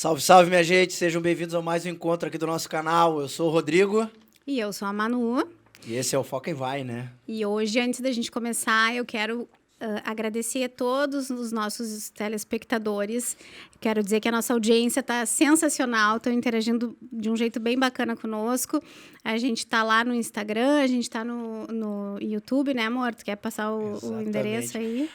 Salve, salve, minha gente. Sejam bem-vindos a mais um encontro aqui do nosso canal. Eu sou o Rodrigo. E eu sou a Manu. E esse é o Foca e Vai, né? E hoje, antes da gente começar, eu quero agradecer a todos os nossos telespectadores. Quero dizer que a nossa audiência está sensacional, estão interagindo de um jeito bem bacana conosco. A gente está lá no Instagram, a gente está no YouTube, né, amor? Tu quer passar o endereço aí?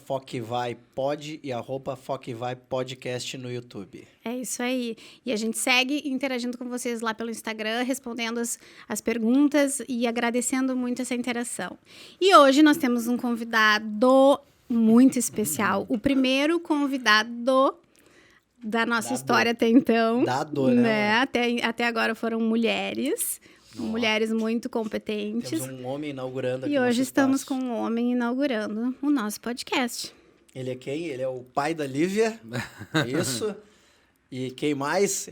@FocaEVaiPod e @FocaEVaiPodcast no YouTube. É isso aí. E a gente segue interagindo com vocês lá pelo Instagram, respondendo as perguntas e agradecendo muito essa interação. E hoje nós temos um convidado muito especial. O primeiro convidado da nossa história até então. Né? Até agora foram mulheres. Mulheres muito competentes. Temos um homem inaugurando aqui. E hoje estamos espaço. com um homem inaugurando o nosso podcast. Ele é quem? Ele é o pai da Lívia. Isso. E quem mais?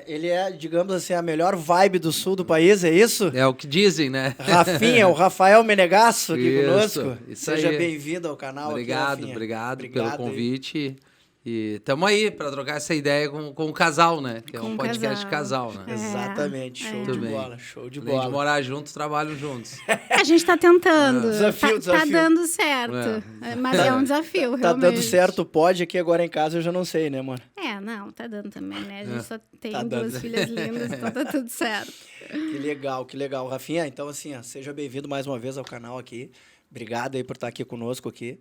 Ele é, digamos assim, a melhor vibe do sul do país, é isso? É o que dizem, né? Rafinha, o Rafael Menegasso aqui Isso, conosco. isso Seja aí. bem-vindo ao canal. Obrigado aqui, obrigado pelo convite. E estamos aí para trocar essa ideia com o casal, né? Que é um podcast casal, né? Exatamente, show de bola, show de bola. Além de morar juntos, trabalham juntos. A gente tá tentando. Desafio. Tá dando certo. Mas é um desafio, realmente. Tá dando certo, pode aqui agora em casa, eu já não sei, né, mano? Não, tá dando também, né? A gente só tem Tá duas dando. filhas lindas, então tá tudo certo. Que legal. Rafinha, então assim, ó, seja bem-vindo mais uma vez ao canal aqui. Obrigado aí por estar aqui conosco aqui.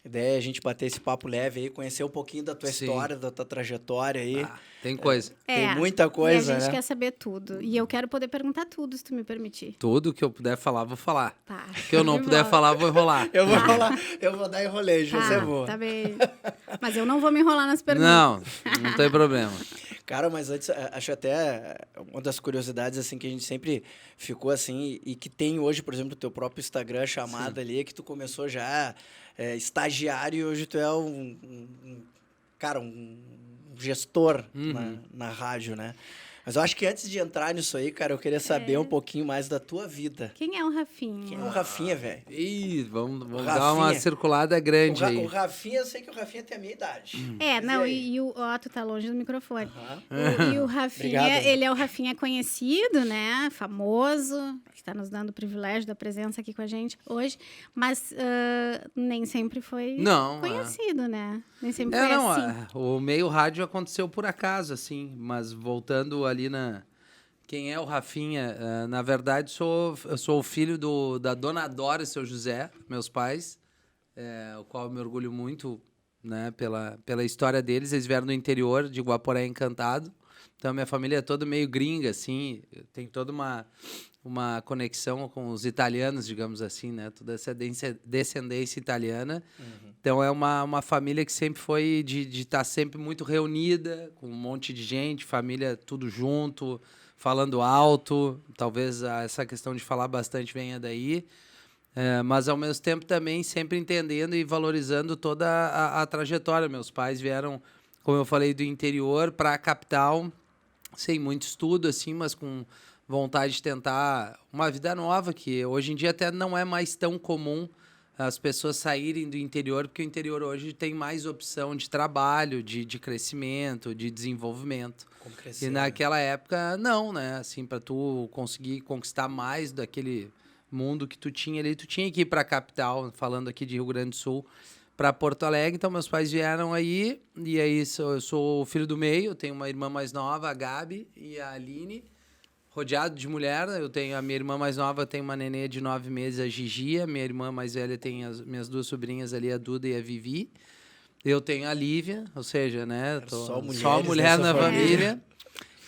A ideia é a gente bater esse papo leve aí, conhecer um pouquinho da tua história, da tua trajetória aí. Tem coisa. Tem muita coisa, e a gente né? quer saber tudo. E eu quero poder perguntar tudo, se tu me permitir. Tudo que eu puder falar, vou falar. Tá. O que eu não puder falar, vou enrolar. Eu vou falar, eu vou dar enrolejo, você é boa. Tá bem. Mas eu não vou me enrolar nas perguntas. Não tem problema. Cara, mas antes, acho até uma das curiosidades, assim, que a gente sempre ficou, assim, e que tem hoje, por exemplo, o teu próprio Instagram chamada ali, que tu começou já estagiário e hoje tu é um gestor na rádio, né? Mas eu acho que antes de entrar nisso aí, cara, eu queria saber um pouquinho mais da tua vida. Quem é o Rafinha? Quem é o Rafinha, velho? Ih, vamos Rafinha. dar uma circulada grande aí. O Rafinha, eu sei que o Rafinha tem a minha idade. E o Otto tá longe do microfone. E o Rafinha, Obrigado. ele é o Rafinha conhecido, né? Famoso, que está nos dando o privilégio da presença aqui com a gente hoje. Mas nem sempre foi conhecido, né? Nem sempre foi assim. O meio rádio aconteceu por acaso, assim, mas voltando ali quem é o Rafinha? Na verdade, eu sou o filho da dona Dora e seu José, meus pais, o qual eu me orgulho muito, né, pela história deles. Eles vieram do interior de Guaporé Encantado, então minha família é toda meio gringa, assim, tem toda uma conexão com os italianos, digamos assim, né, toda essa descendência italiana. Então é uma família que sempre foi de estar sempre muito reunida, com um monte de gente, família tudo junto, falando alto. Talvez essa questão de falar bastante venha daí. Mas ao mesmo tempo também sempre entendendo e valorizando toda a trajetória. Meus pais vieram, como eu falei, do interior para a capital, sem muito estudo, assim, mas com vontade de tentar uma vida nova, que hoje em dia até não é mais tão comum as pessoas saírem do interior, porque o interior hoje tem mais opção de trabalho, de crescimento, de desenvolvimento. Como crescer, e naquela época, não, né? Assim, para tu conseguir conquistar mais daquele mundo que tu tinha ali, tu tinha que ir para a capital, falando aqui de Rio Grande do Sul, para Porto Alegre. Então, meus pais vieram aí, e aí eu sou o filho do meio, eu tenho uma irmã mais nova, a Gabi, e a Aline, rodeado de mulher. Eu tenho a minha irmã mais nova, tem uma nenê de 9 meses, a Gigi. A minha irmã mais velha tem as minhas duas sobrinhas ali, a Duda e a Vivi. Eu tenho a Lívia, ou seja, né? Só mulher na família.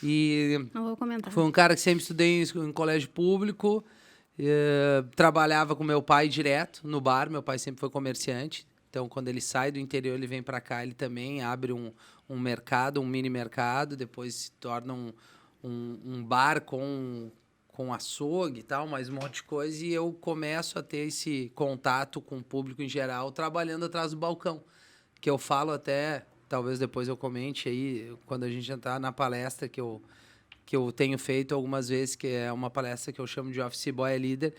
E não vou comentar. Foi um cara que sempre estudei em colégio público. Trabalhava com meu pai direto no bar. Meu pai sempre foi comerciante. Então, quando ele sai do interior, ele vem para cá. Ele também abre um mercado, um mini mercado. Depois se torna um bar com açougue e tal, mais um monte de coisa, e eu começo a ter esse contato com o público em geral, trabalhando atrás do balcão, que eu falo até, talvez depois eu comente aí, quando a gente entrar na palestra que eu tenho feito algumas vezes, que é uma palestra que eu chamo de Office Boy Leader,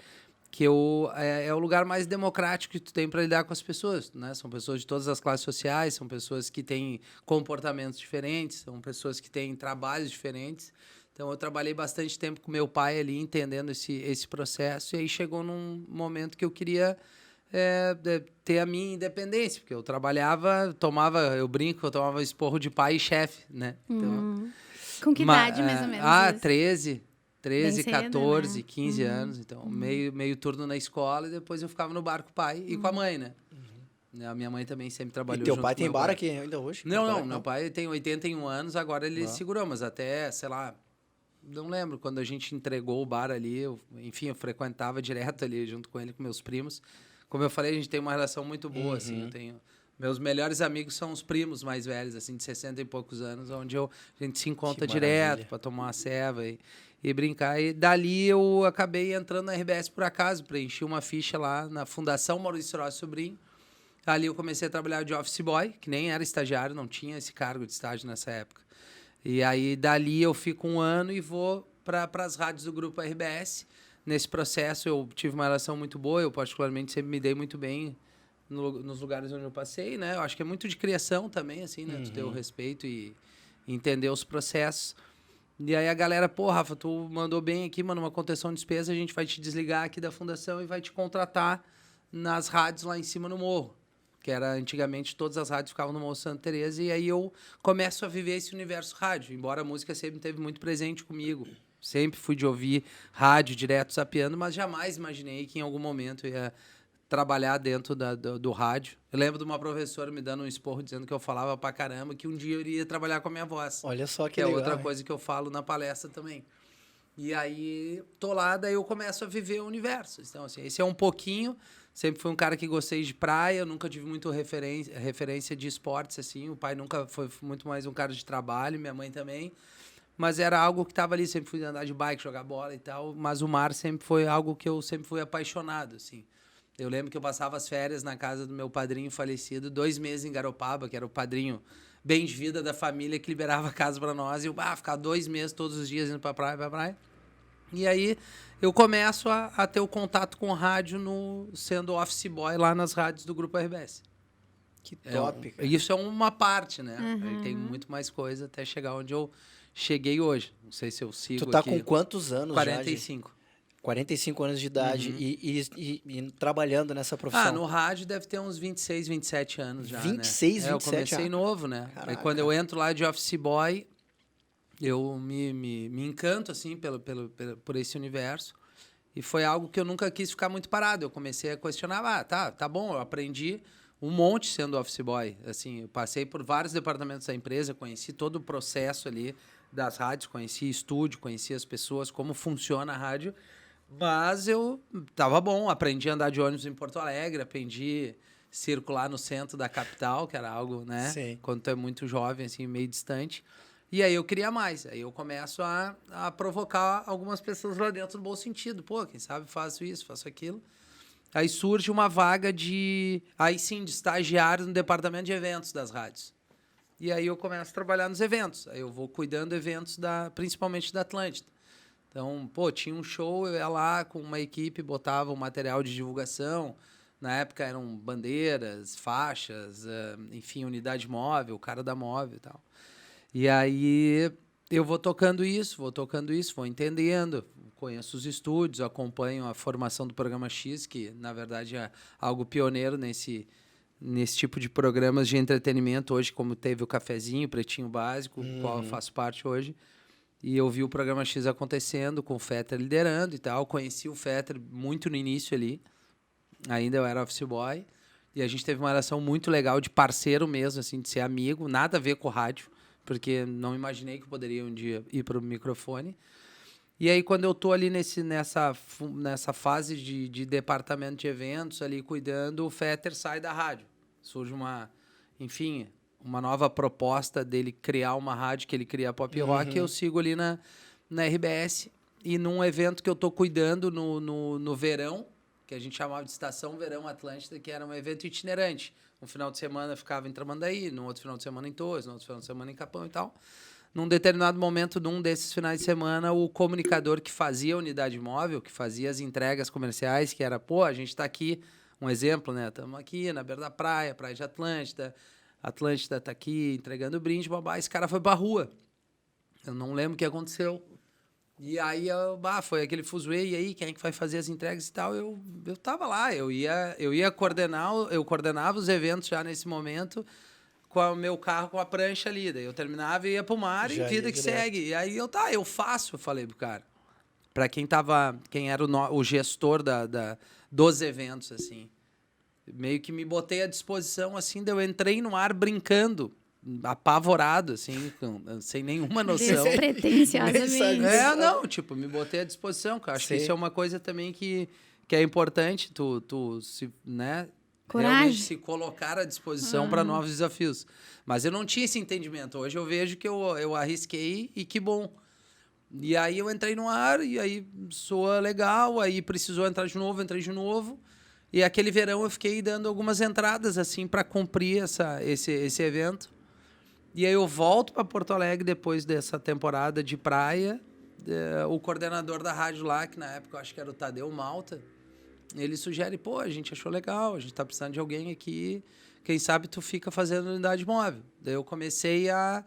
é o lugar mais democrático que tu tem para lidar com as pessoas, né? São pessoas de todas as classes sociais, são pessoas que têm comportamentos diferentes, são pessoas que têm trabalhos diferentes. Então, eu trabalhei bastante tempo com meu pai ali, entendendo esse processo, e aí chegou num momento que eu queria ter a minha independência, porque eu trabalhava, eu tomava esporro de pai e chefe, né? Então, Com que idade, mais ou menos? Isso? 13, Bem cedo, 14, né? 15 anos. Então, meio turno na escola e depois eu ficava no bar com o pai e com a mãe, né? A minha mãe também sempre trabalhou E teu junto pai com tem meu bar pai. aqui ainda hoje? Não, meu pai tem 81 anos, agora ele segurou, mas até, sei lá, não lembro, quando a gente entregou o bar ali, eu frequentava direto ali junto com ele, com meus primos. Como eu falei, a gente tem uma relação muito boa, assim, eu tenho... Meus melhores amigos são os primos mais velhos, assim, de 60 e poucos anos, onde a gente se encontra direto para tomar uma ceva e brincar. E dali eu acabei entrando na RBS por acaso, preenchi uma ficha lá na Fundação Maurício Rossi Sobrinho. Ali eu comecei a trabalhar de office boy, que nem era estagiário, não tinha esse cargo de estágio nessa época. E aí dali eu fico 1 ano e vou para as rádios do Grupo RBS. Nesse processo eu tive uma relação muito boa, eu particularmente sempre me dei muito bem nos lugares onde eu passei, né? Eu acho que é muito de criação também, assim, né? Tu ter o respeito e entender os processos. E aí a galera, pô, Rafa, tu mandou bem aqui, mano, uma contenção de despesa, a gente vai te desligar aqui da fundação e vai te contratar nas rádios lá em cima no morro. Que era, antigamente, todas as rádios ficavam no Morro Santa Teresa, e aí eu começo a viver esse universo rádio, embora a música sempre esteve muito presente comigo. Sempre fui de ouvir rádio direto, sapeando, mas jamais imaginei que em algum momento eu ia trabalhar dentro do rádio. Eu lembro de uma professora me dando um esporro dizendo que eu falava pra caramba, que um dia eu iria trabalhar com a minha voz. Olha só que é legal, outra coisa que eu falo na palestra também. E aí, tô lá, daí eu começo a viver o universo. Então, assim, esse é um pouquinho. Sempre fui um cara que gostei de praia, eu nunca tive muito referência de esportes, assim. O pai nunca foi muito mais um cara de trabalho, minha mãe também. Mas era algo que estava ali, sempre fui andar de bike, jogar bola e tal. Mas o mar sempre foi algo que eu sempre fui apaixonado, assim. Eu lembro que eu passava as férias na casa do meu padrinho falecido, 2 meses em Garopaba, que era o padrinho bem de vida da família, que liberava a casa para nós. E eu ficava 2 meses todos os dias indo para praia. E aí eu começo a ter o contato com o rádio sendo office boy lá nas rádios do Grupo RBS. Que top, cara. Isso é uma parte, né? Aí tem muito mais coisa até chegar onde eu cheguei hoje. Não sei se eu sigo Tu tá aqui. com quantos anos 45. já? 45 anos de idade e trabalhando nessa profissão. No rádio deve ter uns 26, 27 anos já, 26, né? 27 Eu comecei novo, né? Caraca. Aí quando eu entro lá de office boy, eu me encanto, assim, por esse universo. E foi algo que eu nunca quis ficar muito parado. Eu comecei a questionar, tá bom, eu aprendi um monte sendo office boy. Assim, eu passei por vários departamentos da empresa, conheci todo o processo ali das rádios, conheci estúdio, conheci as pessoas, como funciona a rádio. Mas eu tava bom, aprendi a andar de ônibus em Porto Alegre, aprendi circular no centro da capital, que era algo, né? Sim. Quando tu é muito jovem, assim, meio distante. E aí eu queria mais. Aí eu começo a provocar algumas pessoas lá dentro no bom sentido. Pô, quem sabe faço isso, faço aquilo. Aí surge uma vaga de estagiário no departamento de eventos das rádios. E aí eu começo a trabalhar nos eventos. Aí eu vou cuidando de eventos principalmente da Atlântida. Então, tinha um show, eu ia lá com uma equipe, botava um material de divulgação. Na época eram bandeiras, faixas, enfim, unidade móvel, cara da móvel e tal. E aí eu vou tocando isso, vou entendendo, conheço os estúdios, acompanho a formação do Programa X, que na verdade é algo pioneiro nesse tipo de programas de entretenimento hoje, como teve o Cafezinho, Pretinho Básico, qual eu faço parte hoje. E eu vi o Programa X acontecendo, com o Fetter liderando e tal. Conheci o Fetter muito no início ali. Ainda eu era office boy. E a gente teve uma relação muito legal de parceiro mesmo, assim, de ser amigo. Nada a ver com o rádio, porque não imaginei que eu poderia um dia ir para o microfone. E aí, quando eu tô ali nessa fase de departamento de eventos, ali cuidando, o Fetter sai da rádio. Surge uma nova proposta dele criar uma rádio, que ele cria pop rock, e eu sigo ali na RBS. E num evento que eu tô cuidando no verão, que a gente chamava de Estação Verão Atlântida, que era um evento itinerante. Um final de semana ficava em Tramandaí, no outro final de semana em Torres, no outro final de semana em Capão e tal. num determinado momento, num desses finais de semana, o comunicador que fazia a unidade móvel, que fazia as entregas comerciais, que era, pô, a gente está aqui, um exemplo, né? Estamos aqui na beira da praia, Praia de Atlântida, Atlântida está aqui entregando brinde, babá, esse cara foi pra rua. Eu não lembro o que aconteceu. E aí, foi aquele fuzuê, e aí, quem é que vai fazer as entregas e tal? Eu tava lá, eu ia coordenar, eu coordenava os eventos já nesse momento, com o meu carro, com a prancha ali. Daí eu terminava e ia pro mar Já e vida ia que direto. segue. E aí eu faço, eu falei pro cara. Pra quem era o gestor dos eventos, assim. Meio que me botei à disposição, assim, daí eu entrei no ar brincando, apavorado, assim, sem nenhuma noção. Despretensiosamente. Não, tipo, me botei à disposição, que eu acho que isso é uma coisa também que é importante, tu se, né, Coragem. realmente se colocar à disposição para novos desafios. Mas eu não tinha esse entendimento. Hoje eu vejo que eu arrisquei e que bom. E aí eu entrei no ar, e aí soa legal, aí precisou entrar de novo, entrei de novo. E aquele verão eu fiquei dando algumas entradas, assim, para cumprir esse evento. E aí eu volto para Porto Alegre depois dessa temporada de praia. O coordenador da rádio lá, que na época eu acho que era o Tadeu Malta, ele sugere, pô, a gente achou legal, a gente tá precisando de alguém aqui, quem sabe tu fica fazendo unidade móvel. Daí eu comecei a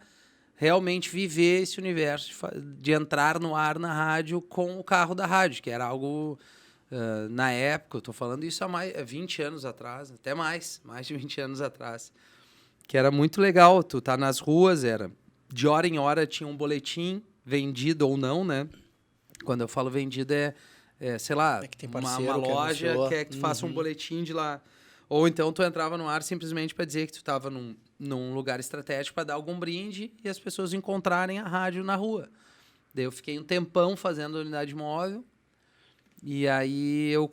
realmente viver esse universo de entrar no ar na rádio com o carro da rádio, que era algo, na época, eu tô falando isso há 20 anos atrás, até mais de 20 anos atrás, que era muito legal, tu tá nas ruas, era de hora em hora tinha um boletim, vendido ou não, né? Quando eu falo vendido sei lá, que tem uma parceiro que loja anunciou. quer que tu faça um boletim de lá. Ou então tu entrava no ar simplesmente para dizer que tu estava num lugar estratégico para dar algum brinde e as pessoas encontrarem a rádio na rua. Daí eu fiquei um tempão fazendo a unidade móvel e aí eu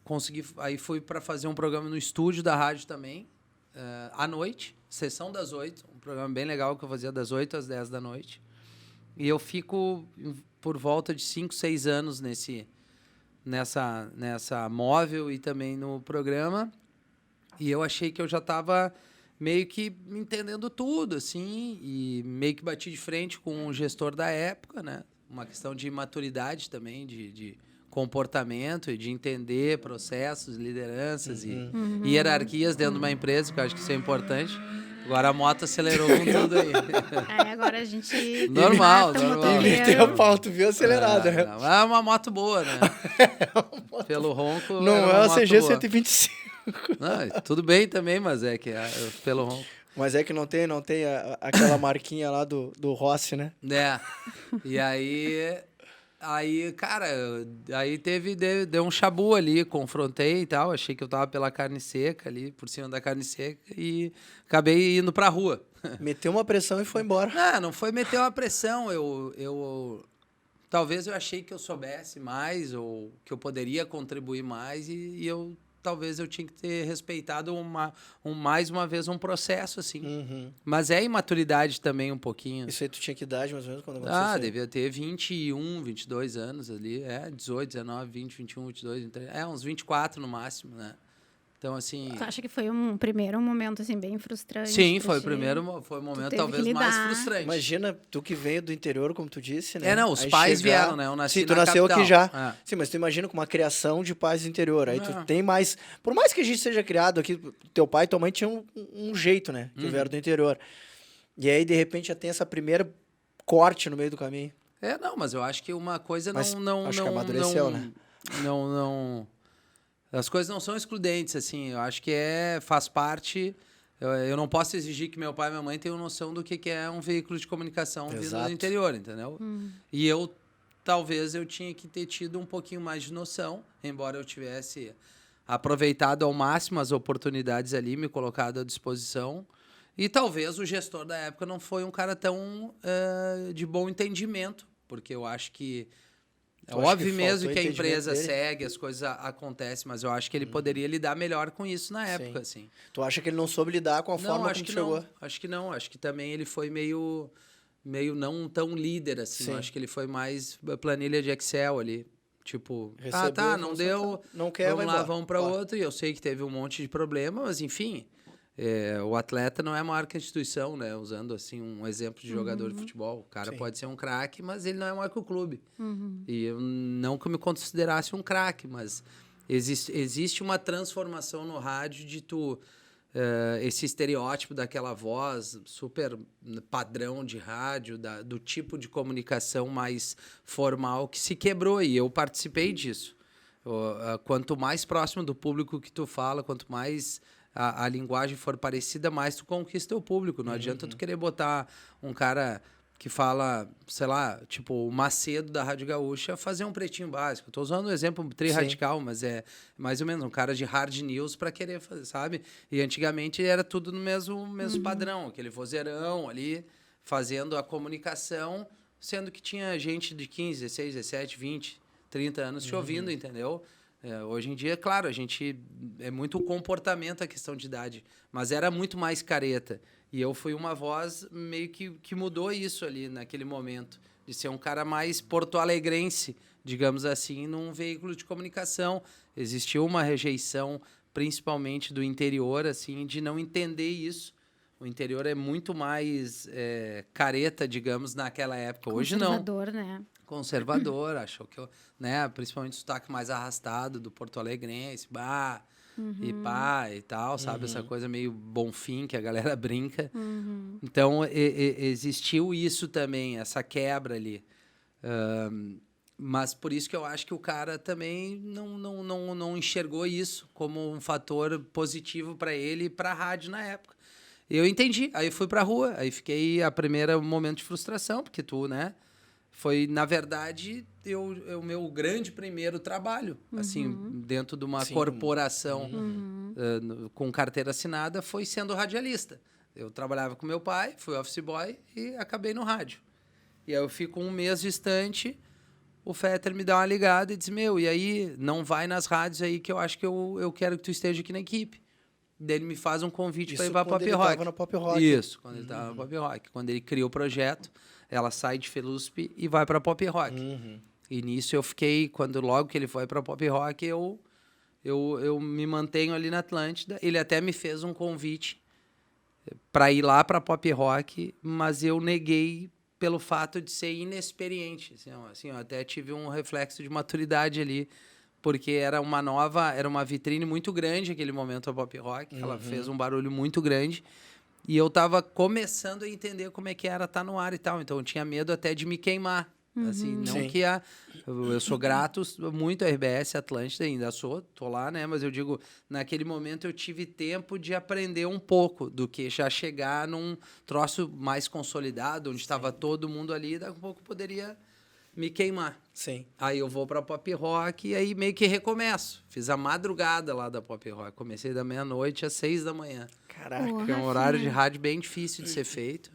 consegui... Aí fui para fazer um programa no estúdio da rádio também, à noite, sessão das 8, um programa bem legal que eu fazia das 8 às 10 da noite. E eu fico por volta de 5, 6 anos nessa móvel e também no programa. E eu achei que eu já estava meio que entendendo tudo, assim, e meio que bati de frente com o gestor da época, né? Uma questão de maturidade também, de comportamento e de entender processos, lideranças e hierarquias dentro de uma empresa, que eu acho que isso é importante. Agora a moto acelerou com tudo aí. Aí agora a gente... Normal. E meteu a pau, tu viu acelerado, né? Não, é uma moto boa, né? Pelo ronco. Não é o CG 125. Não, tudo bem também, mas é que pelo ronco. Mas é que não tem aquela marquinha lá do Rossi, né? E aí, cara, aí deu um chabu ali, confrontei e tal, achei que eu tava pela carne seca ali, por cima da carne seca, e acabei indo pra rua. Meteu uma pressão e foi embora. Não foi meter uma pressão, talvez eu achei que eu soubesse mais, ou que eu poderia contribuir mais, e talvez eu tinha que ter respeitado mais uma vez um processo, assim. Mas é imaturidade também um pouquinho. Isso aí tu tinha que idade, mais ou menos, quando aconteceu isso aí? Devia ter 21, 22 anos ali. 18, 19, 20, 21, 22, 23. Uns 24 no máximo, né? Então, assim... Tu acha que foi um primeiro momento, assim, bem frustrante? Sim, foi o momento talvez mais frustrante. Imagina, tu que veio do interior, como tu disse, né? Não, os pais vieram, né? Eu nasci Sim, tu na nasceu capital. aqui já. Sim, mas tu imagina com uma criação de pais do interior. Aí tu tem mais... Por mais que a gente seja criado aqui, teu pai e tua mãe tinham um jeito, né? Que vieram do interior. E aí, de repente, já tem essa primeira corte no meio do caminho. Não, mas eu acho que uma coisa acho que amadureceu, né? As coisas não são excludentes, assim. Eu acho que faz parte... Eu não posso exigir que meu pai e minha mãe tenham noção do que é um veículo de comunicação vindo do interior, entendeu? E talvez eu tinha que ter tido um pouquinho mais de noção, embora eu tivesse aproveitado ao máximo as oportunidades ali, me colocado à disposição. E talvez o gestor da época não foi um cara tão de bom entendimento, porque eu acho que... É óbvio mesmo que a empresa segue, as coisas acontecem, mas eu acho que ele poderia lidar melhor com isso na época, assim. Tu acha que ele não soube lidar com a forma como chegou? Não, acho que não. Acho que também ele foi meio não tão líder, assim. Eu acho que ele foi mais planilha de Excel ali. Tipo, recebeu, não deu, não quer, vamos lá, vamos para outro. E eu sei que teve um monte de problema, mas enfim, O atleta não é maior que a instituição, né? Usando assim um exemplo de jogador de futebol. O cara Sim. pode ser um craque, mas ele não é maior que o clube. E eu não que eu me considerasse um craque, mas existe uma transformação no rádio de esse estereótipo daquela voz super padrão de rádio, do tipo de comunicação mais formal que se quebrou, e eu participei disso. Quanto mais próximo do público que tu fala, quanto mais a linguagem for parecida, mais tu conquista o público. Não adianta tu querer botar um cara que fala, sei lá, tipo o Macedo da Rádio Gaúcha fazer um pretinho básico. Estou usando um exemplo radical, mas é mais ou menos um cara de hard news para querer fazer, sabe? E antigamente era tudo no mesmo padrão, aquele vozeirão ali fazendo a comunicação, sendo que tinha gente de 15, 16, 17, 20, 30 anos te ouvindo, entendeu? Hoje em dia, claro, a gente é muito o comportamento a questão de idade, mas era muito mais careta. E eu fui uma voz meio que mudou isso ali naquele momento, de ser um cara mais porto-alegrense, digamos assim, num veículo de comunicação. Existiu uma rejeição, principalmente do interior, assim, de não entender isso. O interior é muito mais careta, digamos, naquela época. Hoje não. Conservador, né? Conservador, achou que eu, né, principalmente o sotaque mais arrastado do porto-alegrense, e pá, e tal, sabe? Essa coisa meio Bonfim, que a galera brinca. Então, existiu isso também, essa quebra ali. Mas por isso que eu acho que o cara também não enxergou isso como um fator positivo para ele e para a rádio na época. Eu entendi, aí fui pra rua, aí fiquei a primeira momento de frustração, porque tu, né? Foi, na verdade, o meu grande primeiro trabalho, assim, dentro de uma corporação com carteira assinada, foi sendo radialista. Eu trabalhava com meu pai, fui office boy e acabei no rádio. E aí eu fico um mês distante, o Fetter me dá uma ligada e diz, e aí, não vai nas rádios aí que eu acho que eu quero que tu esteja aqui na equipe. Daí ele me faz um convite para ir para a Pop Rock. Quando ele estava na Pop Rock. Isso, quando ele estava na Pop Rock. Quando ele criou o projeto, ela sai de Felusp e vai para a Pop Rock. E nisso eu fiquei, logo que ele foi para a Pop Rock, eu me mantenho ali na Atlântida. Ele até me fez um convite para ir lá para a Pop Rock, mas eu neguei pelo fato de ser inexperiente. Assim, eu até tive um reflexo de maturidade ali, porque era uma vitrine muito grande naquele momento a Pop Rock. Ela fez um barulho muito grande. E eu tava começando a entender como é que era estar no ar e tal. Então eu tinha medo até de me queimar. Assim, não que eu sou grato muito à RBS, Atlântida, ainda tô lá, né? Mas eu digo, naquele momento eu tive tempo de aprender um pouco do que já chegar num troço mais consolidado, onde estava todo mundo ali, e daqui a pouco poderia me queimar. Sim. Aí eu vou pra Pop Rock e aí meio que recomeço. Fiz a madrugada lá da Pop Rock. Comecei da meia-noite às 6 da manhã. Caraca. Que é um horário de rádio bem difícil de ser feito,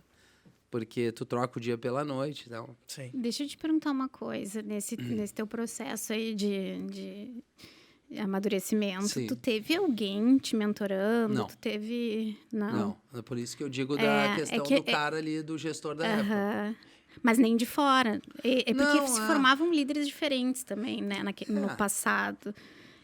porque tu troca o dia pela noite. Então. Sim. Deixa eu te perguntar uma coisa. Nesse teu processo aí de amadurecimento, Sim. tu teve alguém te mentorando? Não. Tu teve... Não. É por isso que eu digo da questão do cara ali, do gestor da época. Mas nem de fora. Porque Não, se formavam líderes diferentes também, né? No passado.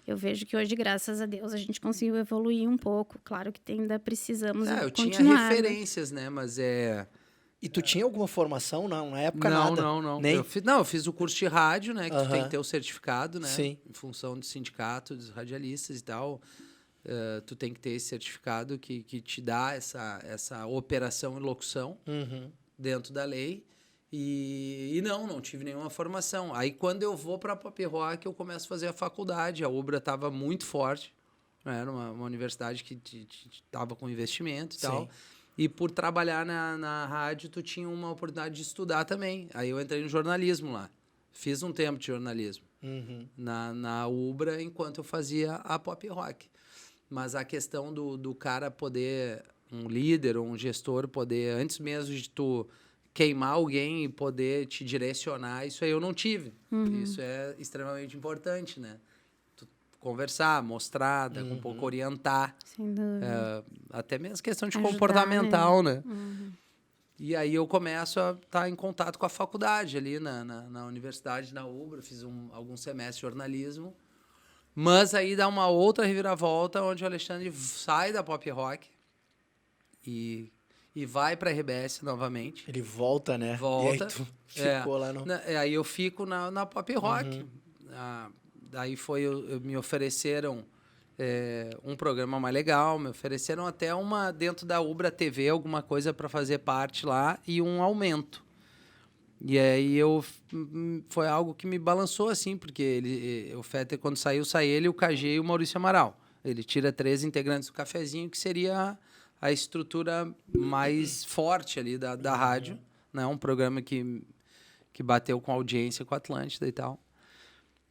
Eu vejo que hoje, graças a Deus, a gente conseguiu evoluir um pouco. Claro que ainda precisamos eu continuar. tinha referências, né? Mas E tu tinha alguma formação na época? Não, nada? não. Nem? Eu fiz o curso de rádio, né? Que tu tem que ter o certificado, né? Sim. Em função do sindicato dos radialistas e tal. Tu tem que ter esse certificado que te dá essa operação e locução dentro da lei. E não tive nenhuma formação. Aí, quando eu vou para a Pop Rock, eu começo a fazer a faculdade. A UBRA estava muito forte, né? Era uma universidade que estava com investimento e tal. E por trabalhar na rádio, tu tinha uma oportunidade de estudar também. Aí eu entrei no jornalismo lá. Fiz um tempo de jornalismo na UBRA, enquanto eu fazia a Pop Rock. Mas a questão do cara poder, um líder ou um gestor, poder, antes mesmo de tu queimar alguém e poder te direcionar, isso aí eu não tive. Isso é extremamente importante, né? Tu conversar, mostrar, um pouco orientar. Sem dúvida. Até mesmo questão de Ajudar, comportamental, né? E aí eu começo a estar em contato com a faculdade ali na universidade, na UBRA. Fiz alguns semestres de jornalismo. Mas aí dá uma outra reviravolta, onde o Alexandre sai da Pop Rock e vai para a RBS novamente. Ele volta, né? Volta. E aí tu ficou lá no... Aí eu fico na Pop Rock. Daí me ofereceram um programa mais legal, me ofereceram até dentro da Ubra TV, alguma coisa para fazer parte lá e um aumento. E aí foi algo que me balançou, assim, porque o Fetter, quando saiu ele, o KG e o Maurício Amaral. Ele tira 3 integrantes do cafezinho, que seria a estrutura mais forte ali da rádio, né? Um programa que bateu com audiência com a Atlântida e tal.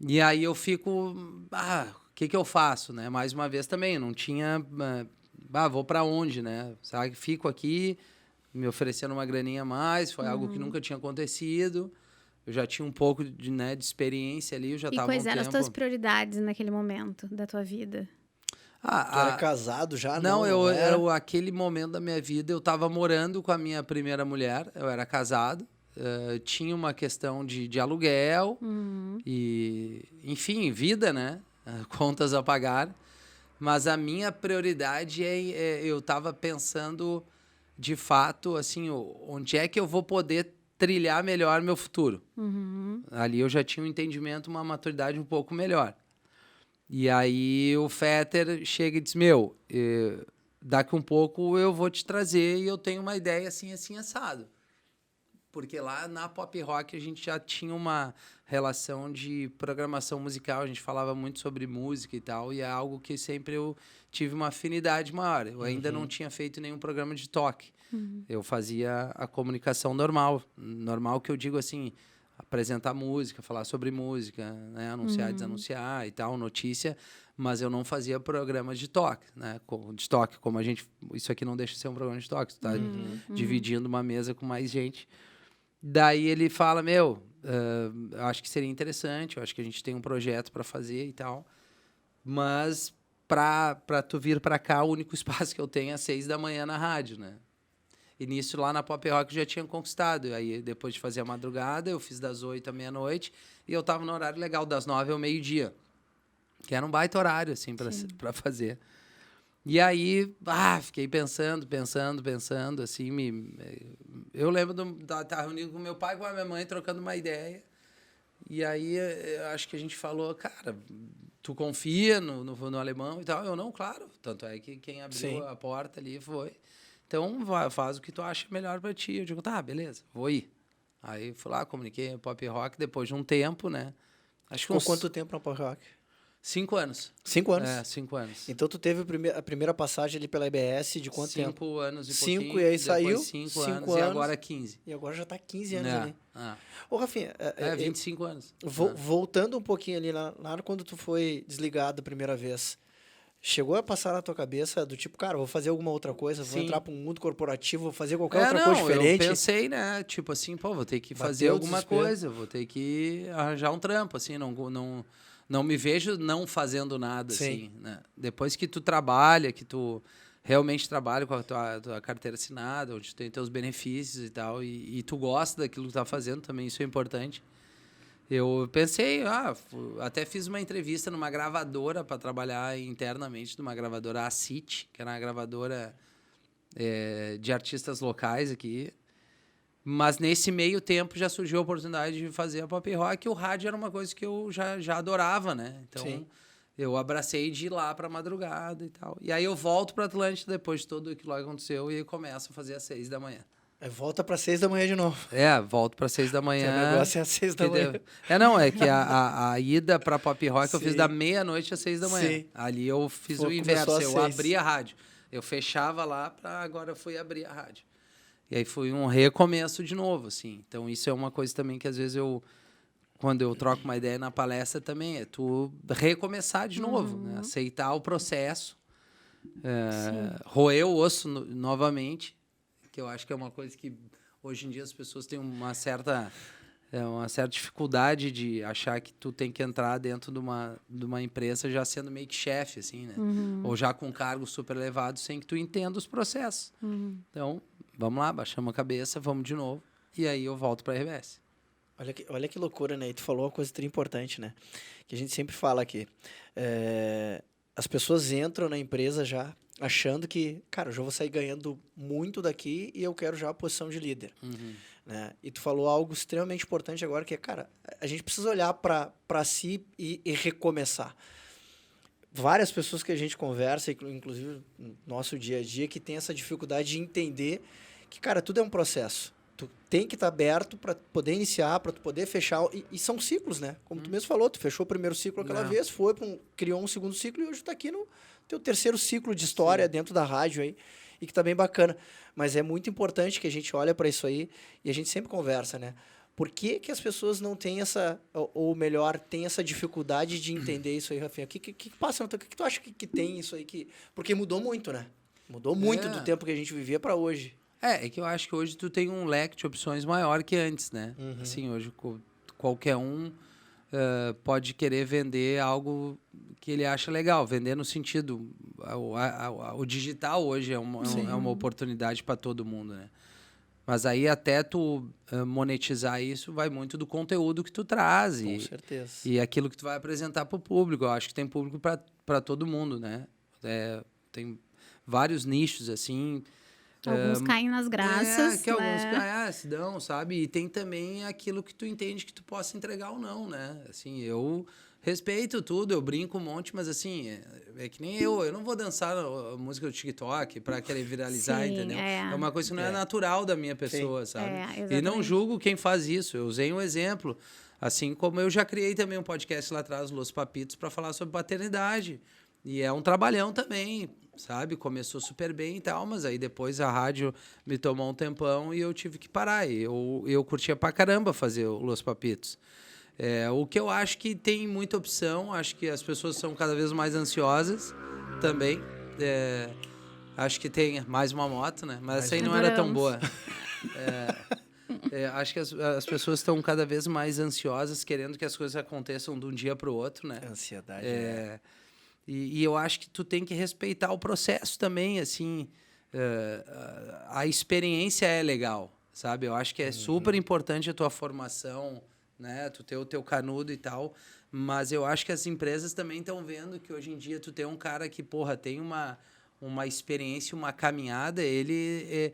E aí eu fico, o que eu faço, né? Mais uma vez também, não tinha, vou para onde, né? Sabe? Fico aqui, me oferecendo uma graninha a mais, foi algo que nunca tinha acontecido. Eu já tinha um pouco de experiência ali, eu já estava quais eram as tuas prioridades naquele momento da tua vida? Tu era casado já? Não, aquele momento da minha vida, eu estava morando com a minha primeira mulher, eu era casado, tinha uma questão de aluguel e, enfim, vida, né? Contas a pagar. Mas a minha prioridade eu estava pensando, de fato, assim, onde é que eu vou poder trilhar melhor meu futuro. Ali eu já tinha um entendimento, uma maturidade um pouco melhor. E aí o Fetter chega e diz, daqui um pouco eu vou te trazer e eu tenho uma ideia assim, assim, assado. Porque lá na Pop Rock a gente já tinha uma relação de programação musical, a gente falava muito sobre música e tal, e é algo que sempre eu tive uma afinidade maior. Eu ainda não tinha feito nenhum programa de toque. Eu fazia a comunicação normal que eu digo assim, apresentar música, falar sobre música, né? Anunciar, desanunciar e tal, notícia, mas eu não fazia programas de toque, né? De toque, como isso aqui não deixa de ser um programa de toque, tu tá dividindo uma mesa com mais gente. Daí ele fala, eu acho que seria interessante, eu acho que a gente tem um projeto para fazer e tal, mas para tu vir para cá, o único espaço que eu tenho é às 6 da manhã na rádio, né? E nisso lá na Pop Rock eu já tinha conquistado. E aí, depois de fazer a madrugada, eu fiz das 8 à meia-noite e eu tava no horário legal, das 9 ao meio-dia. Que era um baita horário, assim, pra fazer. E aí, fiquei pensando, assim, eu lembro de estar reunido com meu pai e com a minha mãe, trocando uma ideia. E aí, eu acho que a gente falou, cara, tu confia no alemão e tal? Eu, não, claro. Tanto é que quem abriu a porta ali foi... Então, faz o que tu acha melhor pra ti. Eu digo, tá, beleza, vou ir. Aí, fui lá, comuniquei a Pop Rock, depois de um tempo, né? Acho que quanto tempo na Pop Rock? 5 anos. 5 anos? 5 anos. Então, tu teve a primeira passagem ali pela IBS de quanto tempo? 5 anos e pouquinho. 5 e aí saiu? 5 anos e agora 15. E agora já tá 15 anos ali. Ô, Rafinha... 25 anos. Voltando um pouquinho ali, lá quando tu foi desligado a primeira vez... Chegou a passar na tua cabeça do tipo, cara, vou fazer alguma outra coisa, vou entrar para um mundo corporativo, vou fazer qualquer outra coisa diferente? Eu pensei, né? Tipo assim, vou ter que fazer alguma coisa, vou ter que arranjar um trampo, assim, não me vejo não fazendo nada, assim, né? Depois que tu trabalha, que tu realmente trabalha com a tua carteira assinada, onde tu tem teus benefícios e tal, e tu gosta daquilo que tu tá fazendo também, isso é importante. Eu pensei, até fiz uma entrevista numa gravadora para trabalhar internamente, numa gravadora ACIT, que era uma gravadora de artistas locais aqui. Mas nesse meio tempo já surgiu a oportunidade de fazer a Pop Rock, e o rádio era uma coisa que eu já adorava, né? Então eu abracei de ir lá para madrugada e tal. E aí eu volto para Atlântida depois de tudo aquilo que aconteceu e começo a fazer às 6 da manhã. Volta para 6 da manhã de novo. Volto para 6 da manhã. O negócio é às 6 da manhã. É que a ida para Pop Rock eu fiz da meia-noite às 6 da manhã. Sim. Ali eu fiz o inverso, eu abri a rádio. Eu fechava lá, agora eu fui abrir a rádio. E aí foi um recomeço de novo, assim. Então isso é uma coisa também que às vezes quando eu troco uma ideia na palestra também, é tu recomeçar de novo, né? Aceitar o processo, roer o osso novamente, que eu acho que é uma coisa que hoje em dia as pessoas têm uma certa dificuldade de achar que tu tem que entrar dentro de uma empresa já sendo meio que chefe, assim, né? Ou já com cargo super elevado, sem que tu entenda os processos. Então, vamos lá, baixamos a cabeça, vamos de novo. E aí eu volto para a RBS. Olha que loucura, né? E tu falou uma coisa muito importante, né? Que a gente sempre fala aqui. As pessoas entram na empresa já achando que, cara, eu já vou sair ganhando muito daqui e eu quero já a posição de líder. Né? E tu falou algo extremamente importante agora, que é, cara, a gente precisa olhar para si e recomeçar. Várias pessoas que a gente conversa, inclusive no nosso dia a dia, que tem essa dificuldade de entender que, cara, tudo é um processo. Tu tem que estar aberto para poder iniciar, para tu poder fechar. E são ciclos, né? Como tu mesmo falou, tu fechou o primeiro ciclo aquela vez, foi criou um segundo ciclo e hoje tá aqui no teu terceiro ciclo de história dentro da rádio aí, e que tá bem bacana. Mas é muito importante que a gente olhe para isso aí e a gente sempre conversa, né? Por que as pessoas não têm essa, ou melhor, têm essa dificuldade de entender isso aí, Rafinha? O que passa no teu... O que tu acha que tem isso aí? Porque mudou muito, né? Mudou muito do tempo que a gente vivia para hoje. É que eu acho que hoje tu tem um leque de opções maior que antes, né? Assim, hoje qualquer um pode querer vender algo que ele acha legal. Vender no sentido... O digital hoje é uma oportunidade para todo mundo, né? Mas aí até tu monetizar isso vai muito do conteúdo que tu traz. Com certeza. E aquilo que tu vai apresentar para o público. Eu acho que tem público para todo mundo, né? Tem vários nichos, assim... Alguns caem nas graças. Alguns caem, se dão, sabe? E tem também aquilo que tu entende que tu possa entregar ou não, né? Assim, eu respeito tudo, eu brinco um monte, mas assim, é que nem eu não vou dançar a música do TikTok pra querer viralizar, entendeu? É uma coisa que não é natural da minha pessoa, sabe? E não julgo quem faz isso, eu usei um exemplo. Assim como eu já criei também um podcast lá atrás, Los Papitos, para falar sobre paternidade. E é um trabalhão também, sabe? Começou super bem e tal, mas aí depois a rádio me tomou um tempão e eu tive que parar. E eu curtia pra caramba fazer o Los Papitos. O que eu acho que tem muita opção, acho que as pessoas são cada vez mais ansiosas também. Acho que tem mais uma moto, né? Mas essa aí não era tão boa. Acho que as pessoas estão cada vez mais ansiosas, querendo que as coisas aconteçam de um dia para o outro, né? Ansiedade. E eu acho que tu tem que respeitar o processo também, assim. A experiência é legal, sabe? Eu acho que é super importante a tua formação, né? Tu ter o teu canudo e tal. Mas eu acho que as empresas também estão vendo que hoje em dia tu tem um cara que, porra, tem uma experiência, uma caminhada, ele